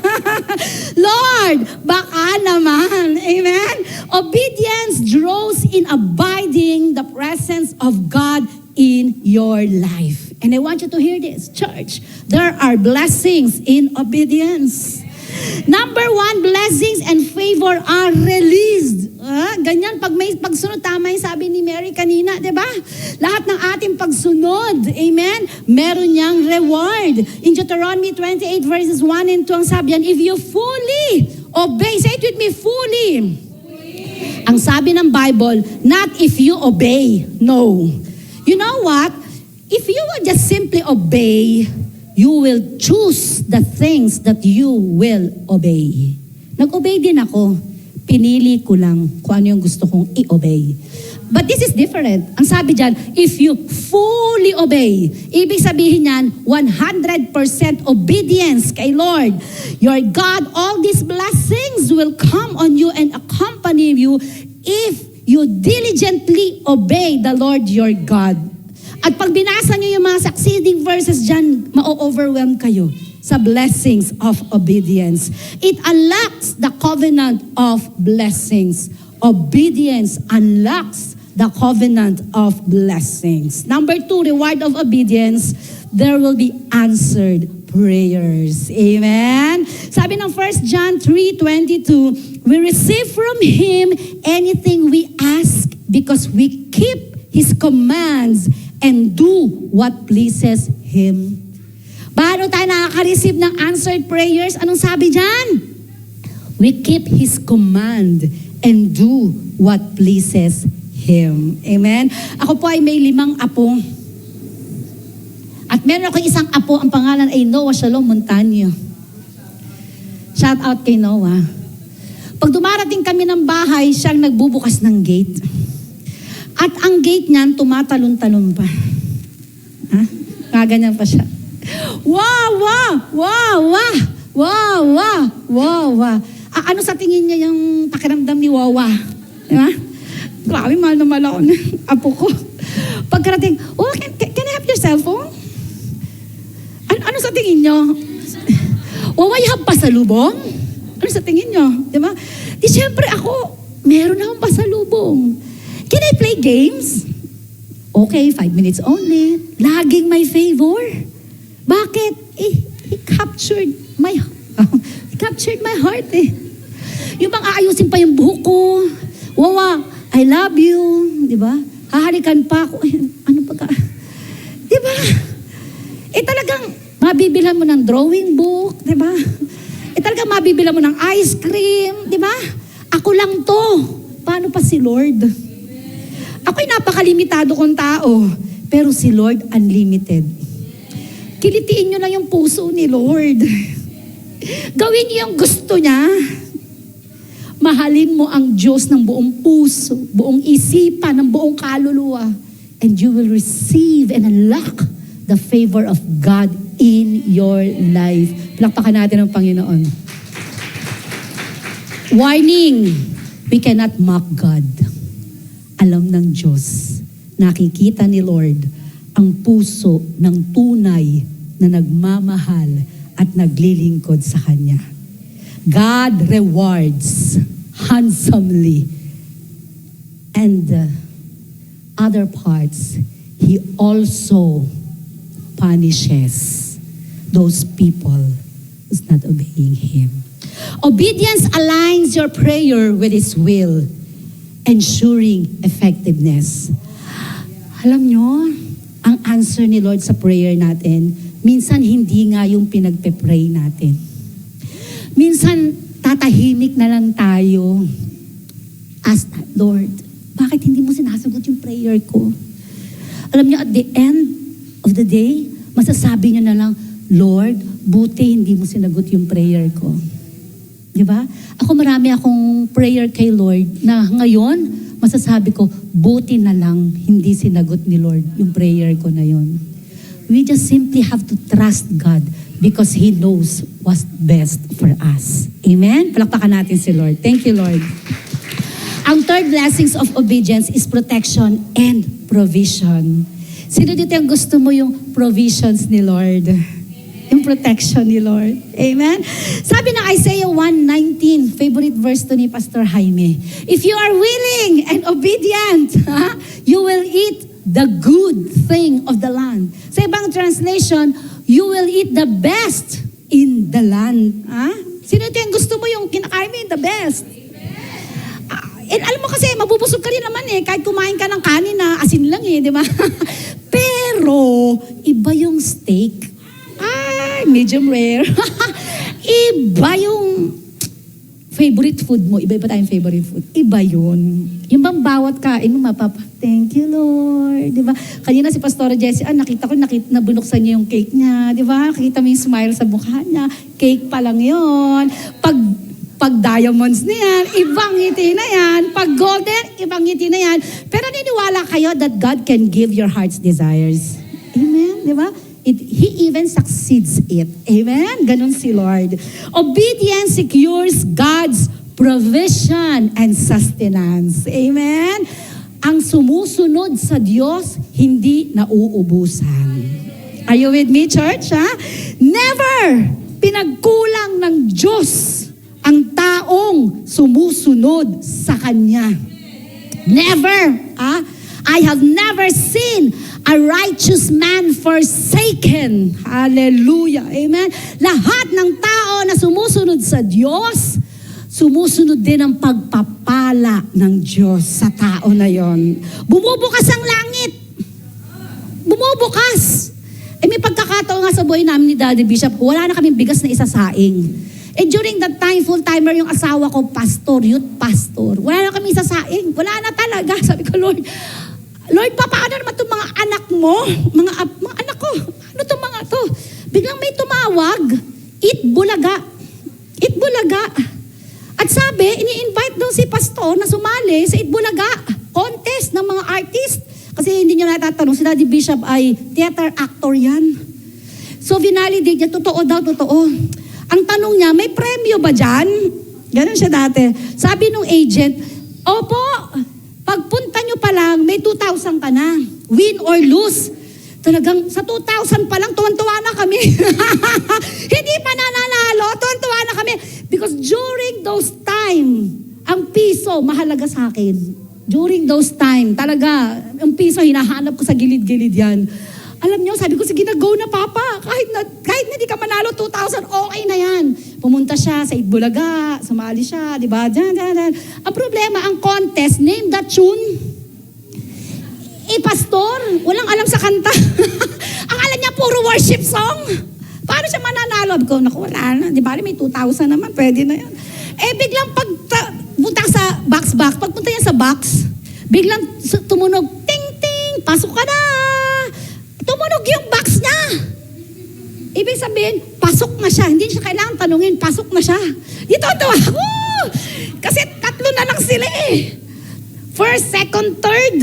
Lord, baka naman. Amen? Obedience draws in abiding the presence of God in your life. And I want you to hear this, church. There are blessings in obedience. Number 1, blessings and favor are released. Ganyan, pag may pagsunod, tama yung sabi ni Mary kanina, di ba? Lahat ng ating pagsunod, amen, meron niyang reward. In Deuteronomy 28 verses 1 and 2, ang sabi yan, if you fully obey, say it with me, fully. Ang sabi ng Bible, not if you obey, no. You know what? If you will just simply obey, you will choose the things that you will obey. Nag-obey din ako. Pinili ko lang kung ano yung gusto kong i-obey. But this is different. Ang sabi dyan, if you fully obey, ibig sabihin yan, 100% obedience kay Lord, your God, all these blessings will come on you and accompany you if you diligently obey the Lord your God. At pag binasa nyo yung mga succeeding verses dyan, ma-overwhelm kayo sa blessings of obedience. It unlocks the covenant of blessings. Obedience unlocks the covenant of blessings. Number 2, reward of obedience, there will be answered prayers. Amen? Sabi ng 1 John 3:22, we receive from Him anything we ask because we keep His commands and do what pleases Him. Paano tayo nakaka-receive ng answered prayers? Anong sabi dyan? We keep His command and do what pleases Him. Amen? Ako po ay may 5 apo. At meron ako isang apo, ang pangalan ay Noah Shalom Montaño. Shout out kay Noah. Pag dumarating kami ng bahay, siya ang nagbubukas ng gate. At ang gate niyan, tumatalon-talon pa. Ha? Kaganyan pa siya. Wow, wow, wow, wow, wow, wow, wow, wow. Ano sa tingin niya yung pakiramdam ni Wawa? Di ba? Grabe, mahal na mahal ako ng apo ko. Pagkarating, can I have your cellphone? Ano sa tingin niyo? Wawa, you have pasalubong? Ano sa tingin niyo? Di ba? Di syempre ako, meron akong pasalubong. Can I play games? Okay, 5 minutes only. Laging may favor. Bakit? He captured my heart eh. Yung bang aayusin pa yung buhok ko. Wawa, I love you. Di ba? Hahalikan pa ako. Ano pagka... Di ba? Talagang mabibilhan mo ng drawing book. Di ba? Talagang mabibilhan mo ng ice cream. Di ba? Ako lang to. Paano pa si Lord? Ako'y napakalimitado kong tao. Pero si Lord, unlimited. Kilitiin nyo lang yung puso ni Lord. Gawin niyo yung gusto niya. Mahalin mo ang Diyos ng buong puso, buong isipan, ng buong kaluluwa. And you will receive and unlock the favor of God in your life. Palakpakan natin ang Panginoon. Warning, we cannot mock God. Alam ng Diyos, nakikita ni Lord ang puso ng tunay na nagmamahal at naglilingkod sa Kanya. God rewards handsomely, and other parts, He also punishes those people who's not obeying Him. Obedience aligns your prayer with His will, ensuring effectiveness. Alam nyo, ang answer ni Lord sa prayer natin, minsan hindi nga yung pinagpe-pray natin. Minsan, tatahimik na lang tayo. Ask that, Lord, bakit hindi mo sinasagot yung prayer ko? Alam niyo, at the end of the day, masasabi niyo na lang, Lord, buti hindi mo sinagot yung prayer ko. Di ba? Ako marami akong prayer kay Lord na ngayon, masasabi ko, buti na lang hindi sinagot ni Lord yung prayer ko na yun. We just simply have to trust God because He knows what's best for us. Amen? Palakpakan natin si Lord. Thank you, Lord. Ang third blessings of obedience is protection and provision. Sino dito yung gusto mo yung provisions ni Lord? Yung protection ni Lord. Amen? Sabi ng Isaiah 1:19, favorite verse to ni Pastor Jaime, if you are willing and obedient, you will eat the good thing of the land. Sa ibang translation, you will eat the best in the land. Sino ito yung gusto mo yung kinakain mo yung the best? And alam mo kasi, mabubusog ka rin naman kahit kumain ka ng kanin na asin lang di ba? Pero, iba yung steak. Medium rare. Iba yung favorite food mo. Iba tayong favorite food. Iba yun. Yung bang bawat kain mo, thank you, Lord. Di ba? Kanina si Pastora Jessie, nakita ko, nabunuksan niya yung cake niya. Di ba? Nakita mo yung smile sa mukha niya. Cake pa lang yun. Pag diamonds na yan, ibang ngiti na yan. Pag golden, ibang ngiti na yan. Pero niniwala kayo that God can give your heart's desires. Amen? Di ba? He even succeeds it. Amen? Ganun si Lord. Obedience secures God's provision and sustenance. Amen? Ang sumusunod sa Diyos, hindi nauubusan. Are you with me, church? Never pinagkulang ng Diyos ang taong sumusunod sa Kanya. Never. I have never seen a righteous man forsaken. Hallelujah. Amen. Lahat ng tao na sumusunod sa Diyos, sumusunod din ang pagpapala ng Diyos sa tao na yon. Bumubukas ang langit. Bumubukas. May pagkakataon nga sa buhay namin ni Daddy Bishop, wala na kaming bigas na isasaing. Eh during that time, full-timer yung asawa ko, pastor, youth pastor. Wala na kami sasaing. Wala na talaga. Sabi ko, Lord, paano naman itong mga anak mo? Mga anak ko, ano itong mga to? Biglang may tumawag, Eat Bulaga. Eat Bulaga. At sabi, ini-invite daw si pastor na sumali sa Eat Bulaga contest ng mga artist. Kasi hindi nyo natatanong, si Daddy Bishop ay theater actor yan. So, vinalidate niya, totoo daw, totoo. Ang tanong niya, may premyo ba dyan? Ganun siya dati. Sabi nung agent, opo, pagpunta nyo pa lang, may 2,000 ka na. Win or lose. Talagang sa 2,000 pa lang, tuwan-tuwa na kami. Hindi pa nananalo, tuwan-tuwa na kami. Because during those time, ang piso mahalaga sa akin. During those time, talaga, ang piso hinahanap ko sa gilid-gilid yan. Alam nyo, sabi ko, sige na, go na papa. Kahit na hindi ka manalo 2,000, okay na yan. Pumunta siya sa Itbulaga, sumali siya, di ba? Ang problema, ang contest, name that tune. Pastor, walang alam sa kanta. Ang alam niya, puro worship song. Paano siya mananalo? Sabi ko, naku, wala na. Di ba, may 2,000 naman, pwede na yan. Eh, biglang punta sa box, pagpunta niya sa box, biglang tumunog, ting-ting, pasok ka na. Tumunog yung box niya. Ibig sabihin, pasok na siya. Hindi siya kailangan tanungin, pasok na siya. Dito ako. Kasi 3 na lang sila eh. First, second, third.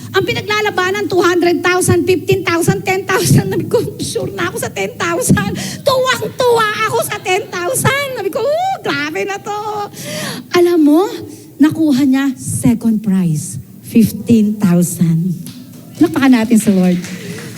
Ang pinaglalabanan, 200,000, 15,000, 10,000. Sabi ko, sure na ako sa 10,000. Tuwang-tuwa ako sa 10,000. Sabi ko, grabe na to. Alam mo, nakuha niya second prize, 15,000. Napakan natin sa Lord.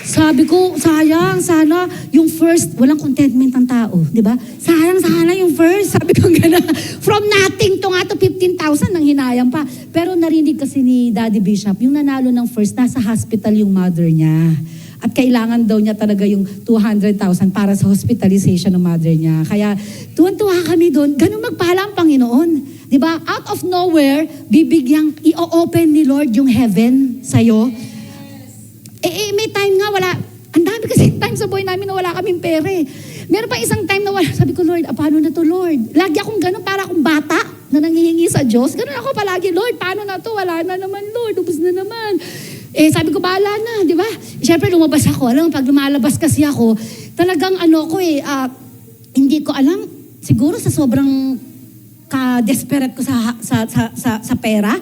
Sabi ko, sayang, sana yung first, walang contentment ang tao, di ba? Sayang, sana yung first. Sabi ko gano'n, from nothing to nga to 15,000 nang hinayang pa. Pero narinig kasi ni Daddy Bishop, yung nanalo ng first, nasa hospital yung mother niya. At kailangan daw niya talaga yung 200,000 para sa hospitalization ng mother niya. Kaya tuwan-tuwa kami doon. Ganun magpala ang Panginoon. Di ba? Out of nowhere, bibigyang i-open ni Lord yung heaven sa'yo. May time nga wala. Ang dami kasi time sa buhay namin na wala kaming pera eh. Meron pa isang time na wala. Sabi ko, Lord, paano na to, Lord? Lagi akong ganun, para akong bata na nanghihingi sa Diyos. Ganun ako palagi, Lord, paano na to? Wala na naman, Lord. Ubus na naman. Sabi ko, bahala na, di ba? Siyempre, lumabas ako. Alam mo, pag lumalabas kasi ako, talagang hindi ko alam. Siguro sa sobrang ka-desperate ko sa pera,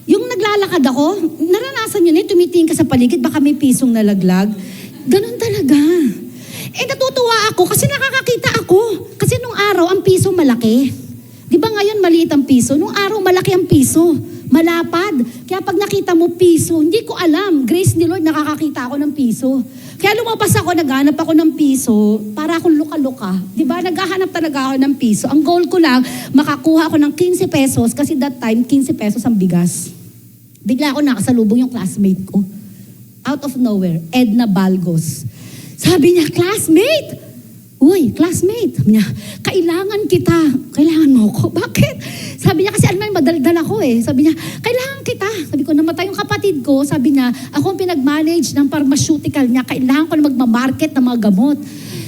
yung naglalakad ako, naranasan yun tumitingin ka sa paligid, baka may pisong nalaglag. Ganun talaga. Natutuwa ako kasi nakakakita ako. Kasi nung araw, ang piso malaki. Di ba ngayon maliit ang piso? Nung araw, malaki ang piso. Malapad. Kaya pag nakita mo piso, hindi ko alam. Grace ni Lord, nakakakita ako ng piso. Kaya lumabas ako, naghanap ako ng piso, para akong luka-luka. Di ba? Naghahanap talaga ako ng piso. Ang goal ko lang, makakuha ako ng 15 pesos kasi that time, 15 pesos ang bigas. Bigla ako nakasalubong yung classmate ko. Out of nowhere, Edna Balgos. Sabi niya, classmate! Uy, classmate. Sabi niya, kailangan kita. Kailangan mo ko. Bakit? Sabi niya, kasi alam mo, madaldal ako eh. Sabi niya, kailangan kita. Sabi ko, namatay yung kapatid ko. Sabi niya, ako ang pinag-manage ng pharmaceutical niya. Kailangan ko na magmamarket ng mga gamot.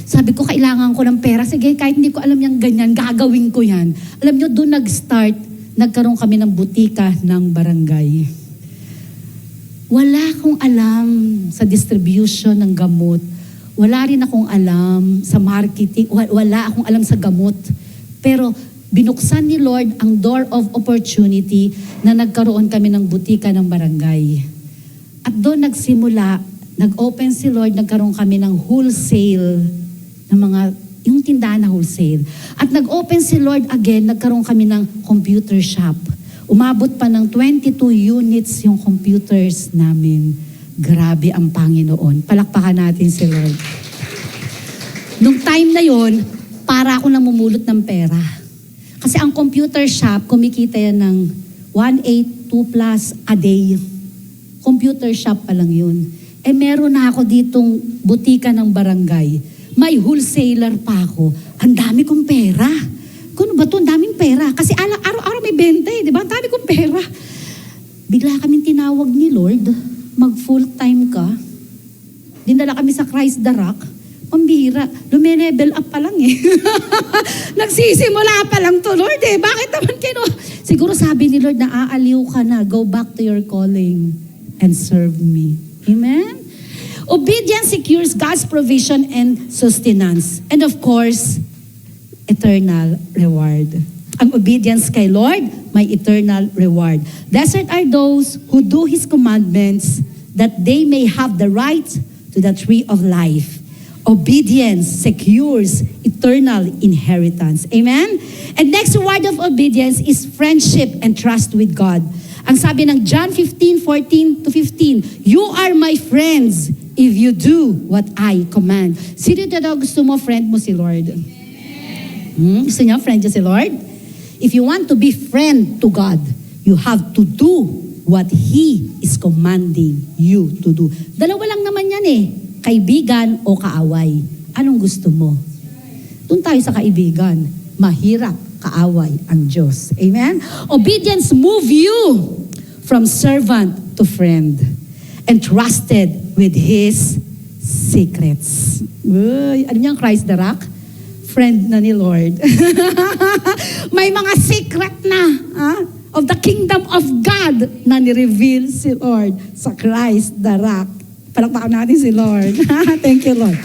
Sabi ko, kailangan ko ng pera. Sige, kahit hindi ko alam yung ganyan, gagawin ko yan. Alam niyo, doon nag-start, nagkaroon kami ng butika ng barangay. Wala akong alam sa distribution ng gamot. Wala rin akong alam sa marketing. Wala akong alam sa gamot. Pero binuksan ni Lord ang door of opportunity na nagkaroon kami ng butika ng barangay. At doon nagsimula, nag-open si Lord, nagkaroon kami ng wholesale, ng mga, yung tindahan na wholesale. At nag-open si Lord again, nagkaroon kami ng computer shop. Umabot pa ng 22 units yung computers namin. Grabe ang Panginoon. Palakpakan natin si Lord. Nung time na yon, para ako namumulot ng pera. Kasi ang computer shop, kumikita yan ng 182 plus a day. Computer shop pa lang yun. Meron na ako ditong butika ng barangay. May wholesaler pa ako. Ang dami kong pera. Kung ba ito? Ang daming pera. Kasi araw-araw may benta di ba? Ang dami kong pera. Bigla kaming tinawag ni Lord, mag full time ka. Dinala kami sa Christ the Rock. Ang bihira, lumilevel up pa lang eh. Nagsisimula pa lang to, Lord eh. Bakit naman Siguro sabi ni Lord, naaaliw ka na. Go back to your calling and serve me. Amen? Obedience secures God's provision and sustenance. And of course, eternal reward. Ang obedience kay Lord, may eternal reward. Blessed are those who do His commandments, that they may have the right to the tree of life. Obedience secures eternal inheritance. Amen? And next word of obedience is friendship and trust with God. Ang sabi ng John 15:14-15, you are my friends if you do what I command. Sino na gusto mo, friend mo si Lord? Gusto niyo, friend niyo si Lord? If you want to be friend to God, you have to do what He is commanding you to do. Dalawa lang naman yan eh. Kaibigan o kaaway. Anong gusto mo? Doon tayo sa kaibigan. Mahirap kaaway ang Diyos. Amen? Obedience move you from servant to friend, entrusted with His secrets. Uy, ano niyang Christ the Rock? Friend na ni Lord. May mga secret na of the kingdom of God na ni-reveal si Lord sa Christ the Rock. Palakpakan natin si Lord. Thank you, Lord.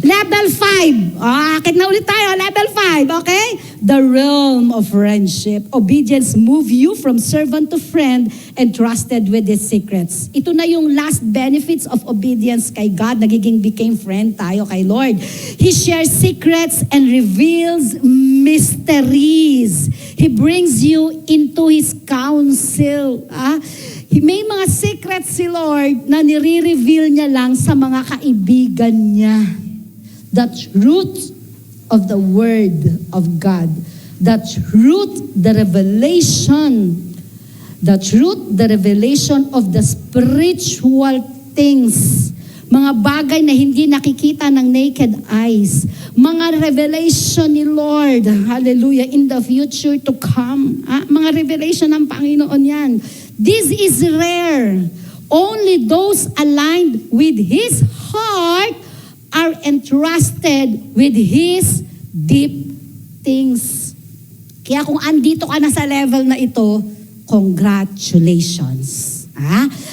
Level 5. Akit na ulit tayo. Level 5, okay? The realm of friendship. Obedience move you from servant to friend and trusted with His secrets. Ito na yung last benefits of obedience kay God. Became friend tayo kay Lord. He shares secrets and reveals mysteries. He brings you into His counsel. May mga secrets si Lord na nire-reveal niya lang sa mga kaibigan niya. The truth of the Word of God. The truth, the revelation. The truth, the revelation of the spiritual things. Mga bagay na hindi nakikita ng naked eyes. Mga revelation ni Lord. Hallelujah. In the future to come. Mga revelation ng Panginoon yan. This is rare. Only those aligned with His heart are entrusted with His deep things. Kaya kung andito ka na sa level na ito, congratulations.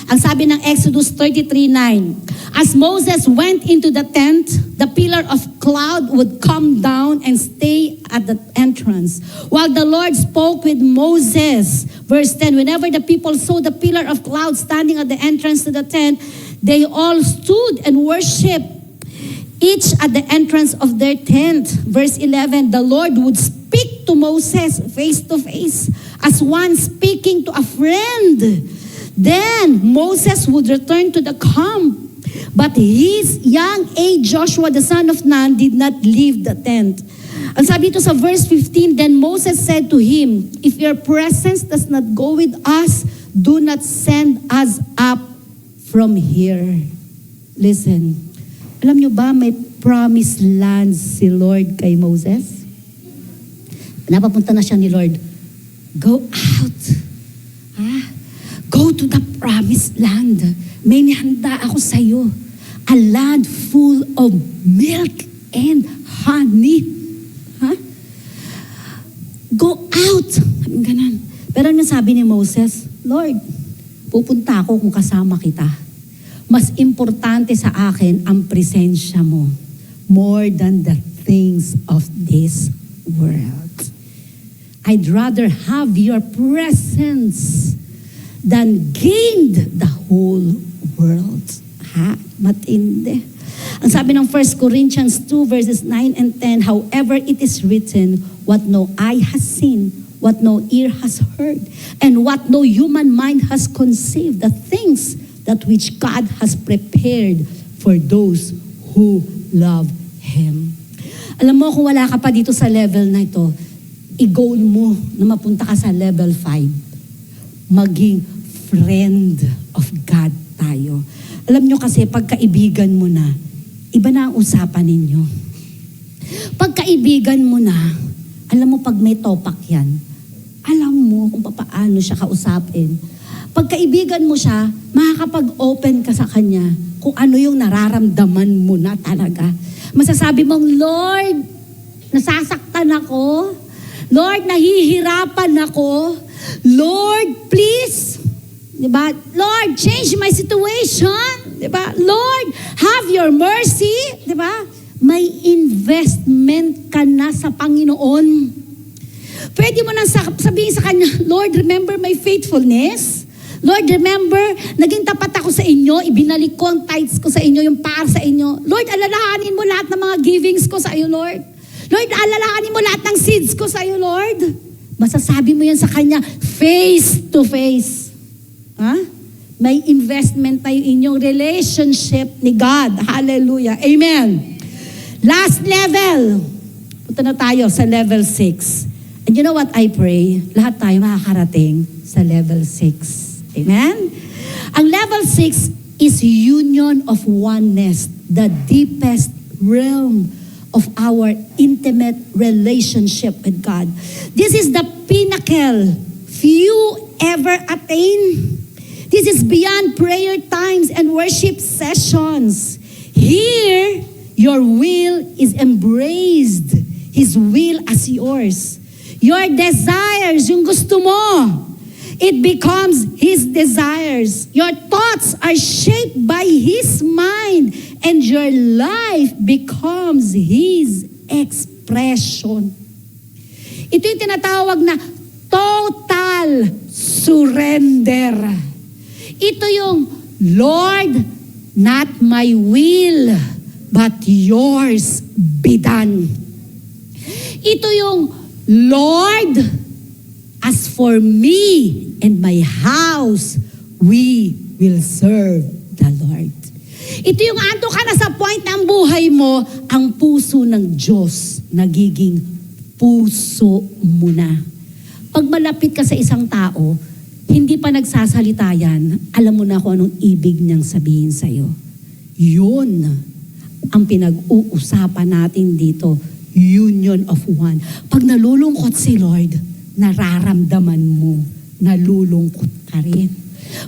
Ang sabi ng Exodus 33:9, as Moses went into the tent, the pillar of cloud would come down and stay at the entrance. While the Lord spoke with Moses, verse 10, whenever the people saw the pillar of cloud standing at the entrance to the tent, they all stood and worshiped, each at the entrance of their tent. Verse 11, the Lord would speak to Moses face to face, as one speaking to a friend. Then Moses would return to the camp. But his young age, Joshua the son of Nun, did not leave the tent. Ang sabi ito sa verse 15, then Moses said to him, if your presence does not go with us, do not send us up from here. Listen, alam nyo ba may promised land si Lord kay Moses? Napapunta na siya ni Lord. Go out. Go to the promised land. May nihanda ako sa iyo. A land full of milk and honey. Go out. Ganun. Pero ano sabi ni Moses? Lord, pupunta ako kung kasama kita. Mas importante sa akin ang presensya mo. More than the things of this world. I'd rather have your presence than gained the whole world. Matindi. Ang sabi ng 1 Corinthians 2 verses 9 and 10, however it is written, what no eye has seen, what no ear has heard, and what no human mind has conceived, the things that which God has prepared for those who love Him. Alam mo, kung wala ka pa dito sa level na ito, i-goal mo na mapunta ka sa level 5. Maging friend of God tayo. Alam nyo kasi, pagkaibigan mo na, iba na ang usapan ninyo. Pagkaibigan mo na, alam mo pag may topak yan, alam mo kung paano siya kausapin. Pagkaibigan mo siya, makakapag-open ka sa Kanya kung ano yung nararamdaman mo na talaga. Masasabi mong, Lord, nasasaktan ako. Lord, nahihirapan ako. Lord, please. Diba? Lord, change my situation. Diba? Lord, have your mercy. Diba? May investment ka na sa Panginoon. Pwede mo nang sabihin sa Kanya, Lord, remember my faithfulness. Lord, remember, naging tapat ako sa inyo, ibinalik ko ang tithes ko sa inyo, yung para sa inyo. Lord, alalahanin mo lahat ng mga givings ko sa iyo, Lord. Lord, alalahanin mo lahat ng seeds ko sa iyo, Lord. Masasabi mo yan sa Kanya, face to face. Ha? May investment tayo inyong relationship ni God. Hallelujah. Amen. Last level. Punta na tayo sa level 6. And you know what I pray? Lahat tayo makakarating sa level 6. Amen? Ang level 6 is union of oneness, the deepest realm of our intimate relationship with God. This is the pinnacle few ever attain. This is beyond prayer times and worship sessions. Here, your will is embraced. His will as yours. Your desires, yung gusto mo, it becomes His desires. Your thoughts are shaped by His mind, and your life becomes His expression. Ito yung tinatawag na total surrender. Ito yung, Lord, not my will, but yours be done. Ito yung, Lord, as for me and my house, we will serve the Lord. Ito yung ando ka na sa point ng buhay mo, ang puso ng Diyos nagiging puso mo na. Pag malapit ka sa isang tao, hindi pa nagsasalita yan, alam mo na kung anong ibig niyang sabihin sa'yo. Yun ang pinag-uusapan natin dito, union of one. Pag nalulungkot si Lord, nararamdaman mo, nalulungkot ka rin.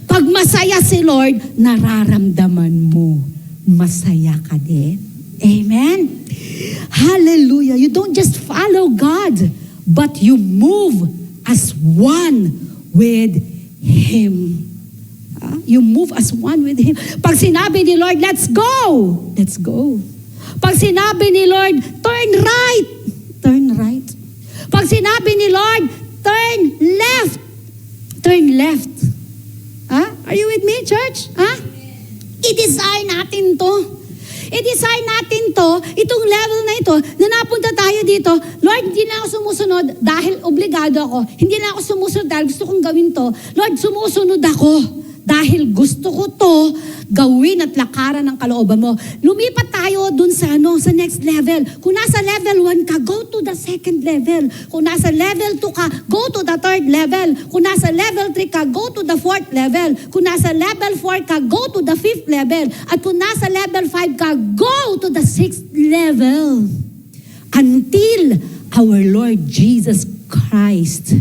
Pag masaya si Lord, nararamdaman mo, masaya ka din. Amen? Hallelujah. You don't just follow God, but you move as one with Him. You move as one with Him. Pag sinabi ni Lord, let's go. Let's go. Pag sinabi ni Lord, turn right. Turn right. Pag sinabi ni Lord, turn left. Turn left. Are you with me, church? I-desire natin to. I-desire natin to, itong level na ito, na napunta tayo dito, Lord, hindi na ako sumusunod dahil obligado ako. Hindi na ako sumusunod dahil gusto kong gawin to. Lord, sumusunod ako dahil gusto ko to gawin at lakaran ng kalooban mo. Lumipat tayo dun sa sa next level. Kung nasa level 1 ka, go to the second level. Kung nasa level 2 ka, go to the third level. Kung nasa level 3 ka, go to the fourth level. Kung nasa level 4 ka, go to the fifth level. At kung nasa level 5 ka, go to the sixth level. Until our Lord Jesus Christ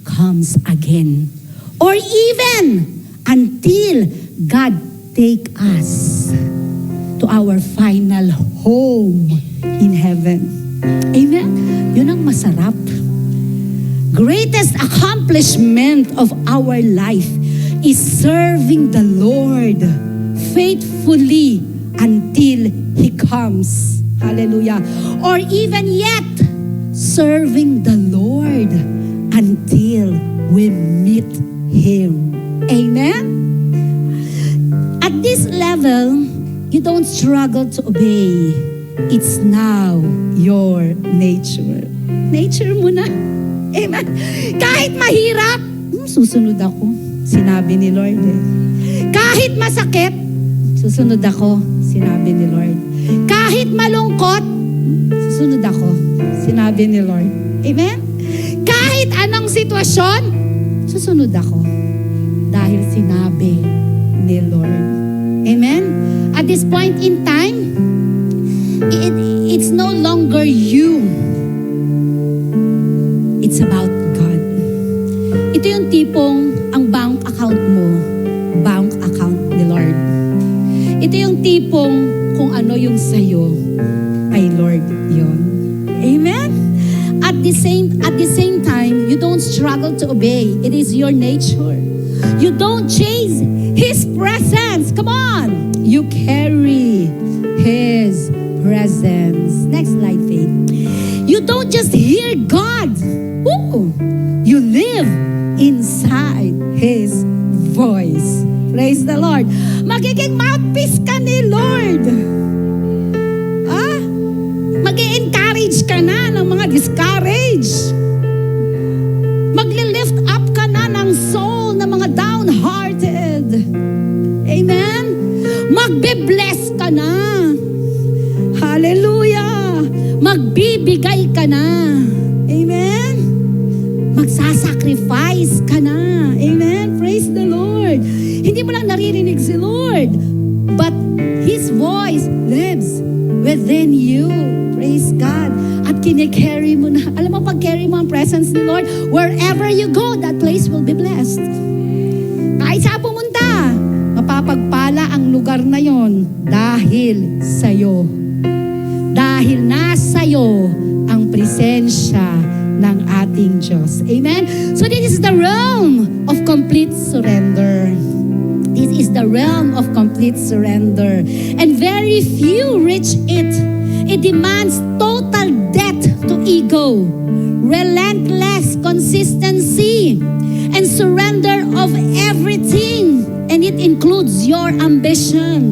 comes again. Or even until God take us to our final home in heaven. Amen? Yun ang masarap. Greatest accomplishment of our life is serving the Lord faithfully until He comes. Hallelujah. Or even yet, serving the Lord until we meet Him. Amen? At this level, you don't struggle to obey. It's now your nature. Nature mo na. Amen? Kahit mahirap, susunod ako. Sinabi ni Lord. Kahit masakit, susunod ako. Sinabi ni Lord. Kahit malungkot, susunod ako. Sinabi ni Lord. Amen? Kahit anong sitwasyon, susunod ako. Dahil sinabi ni Lord. Amen? At this point in time, it's no longer you. It's about God. Ito yung tipong ang bank account mo, bank account Ito yung tipong kung ano yung sa'yo ay Lord yon. Amen? At the same time, you don't struggle to obey. It is your nature. You don't chase His presence. Come on. You carry His presence. Next slide, Faith. You don't just hear God. Ooh. You live inside His voice. Praise the Lord. Magiging mouthpiece ka ni Lord. Mag-i-encourage ka na ng mga discouraged. Magli-lift up ka na ng soul ng mga downhearted. Amen? Magbe-bless ka na. Hallelujah! Magbibigay ka na. Amen? Magsasacrifice ka na. Amen? Praise the Lord. Hindi mo lang naririnig si Lord, but His voice lives within you. Praise God. At kine-carry mo na. Alam mo, pag carry mo ang presence ni Lord, wherever you go, that place will be blessed. Kahit saan pumunta, mapapagpala ang lugar na yon dahil sa'yo. Dahil nasa'yo ang presensya ng ating Diyos. Amen? So this is the realm of complete surrender. This is the realm of complete surrender. And very few reach it. It demands total death to ego, relentless consistency, and surrender of everything. And it includes your ambition,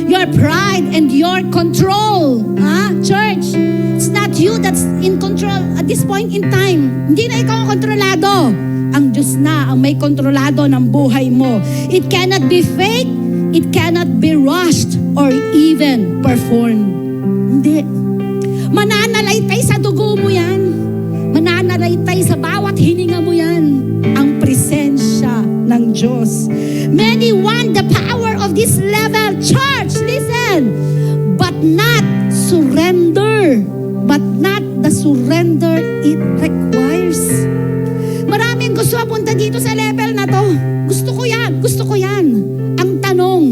your pride, and your control. Church, it's not you that's in control at this point in time. Hindi na ikaw ang kontrolado. Ang Diyos na ang may kontrolado ng buhay mo. It cannot be fake, it cannot be rushed, or even performed. Hindi. Mananalaytay sa dugo mo yan. Mananalaytay sa bawat hininga mo yan. Ang presensya ng Diyos. Many want the power of this level. Church, listen. But not surrender. But not the surrender it requires. Maraming gusto punta dito sa level na to. Gusto ko yan. Gusto ko yan. Ang tanong,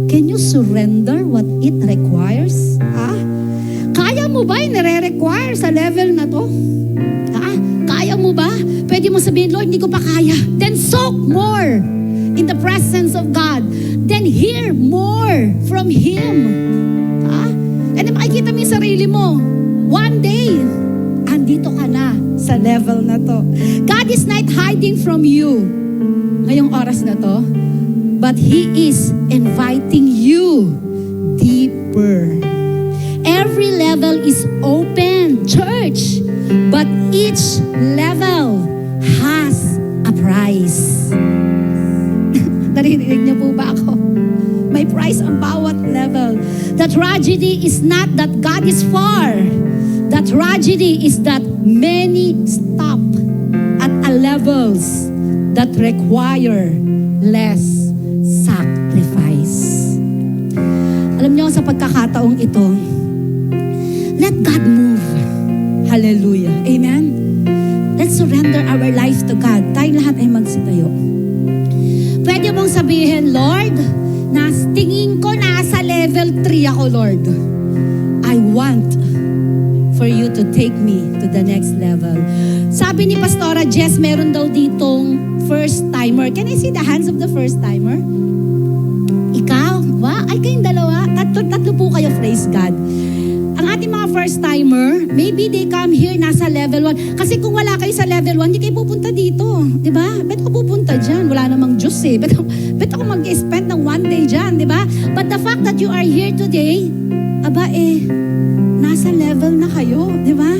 can you surrender what it requires? Kaya mo ba yung nare-require sa level na to? Kaya mo ba? Pwede mo sabihin, Lord, hindi ko pa kaya. Then soak more in the presence of God. Then hear more from Him. And makikita mo yung sarili mo. One day, andito ka na sa level na to. God is not hiding from you ngayong oras na to. But He is inviting you deeper. Every level is open, church. But each level has a price. Narinig niyo po ba ako? May price ang bawat level. The tragedy is not that God is far. The tragedy is that many stop at a levels that require less sacrifice. Alam niyo, sa pagkakataong ito, let God move. Hallelujah. Amen? Let's surrender our life to God. Tayong lahat ay magsitayo. Pwede mong sabihin, Lord, tingin ko nasa level 3 ako, Lord. I want for you to take me to the next level. Sabi ni Pastora Jess, meron daw ditong first timer. Can I see the hands of the first timer? Ikaw? Ay, kayong dalawa? Tatlo po kayo, praise God. Ang ating mga first timer, maybe they come here nasa level 1. Kasi kung wala kayo sa level 1, hindi kayo pupunta dito. Diba? Bet ko pupunta dyan. Wala namang Diyos eh. Bet ako mag-spend ng one day dyan. Diba? But the fact that you are here today, nasa level na kayo. Diba?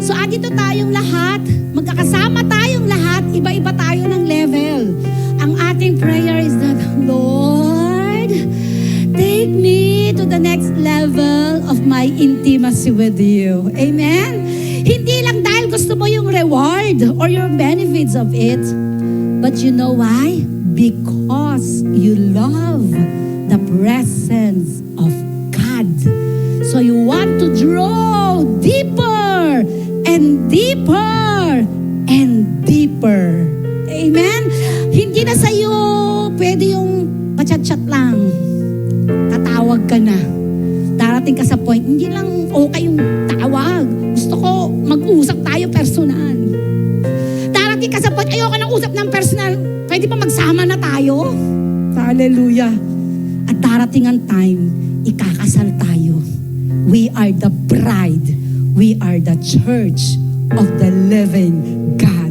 So, dito tayong lahat, magkakasama tayong lahat, iba-iba tayo ng level. Ang ating prayer is that, Lord, take me to the next level of my intimacy with you. Amen? Hindi lang dahil gusto mo yung reward or your benefits of it. But you know why? Because you love the presence of God. So you want to draw deeper and deeper and deeper. Amen? Hindi na sa'yo pwede yung pa-chat-chat lang. Tatawag ka na. Darating ka sa point, hindi lang okay yung tawag. Gusto ko mag-usap tayo personal. Darating ka sa point, ayoko nang usap ng personal. Pwede ba magsama na tayo? Hallelujah. At darating ang time, ikakasal tayo. We are the bride. We are the church of the living God.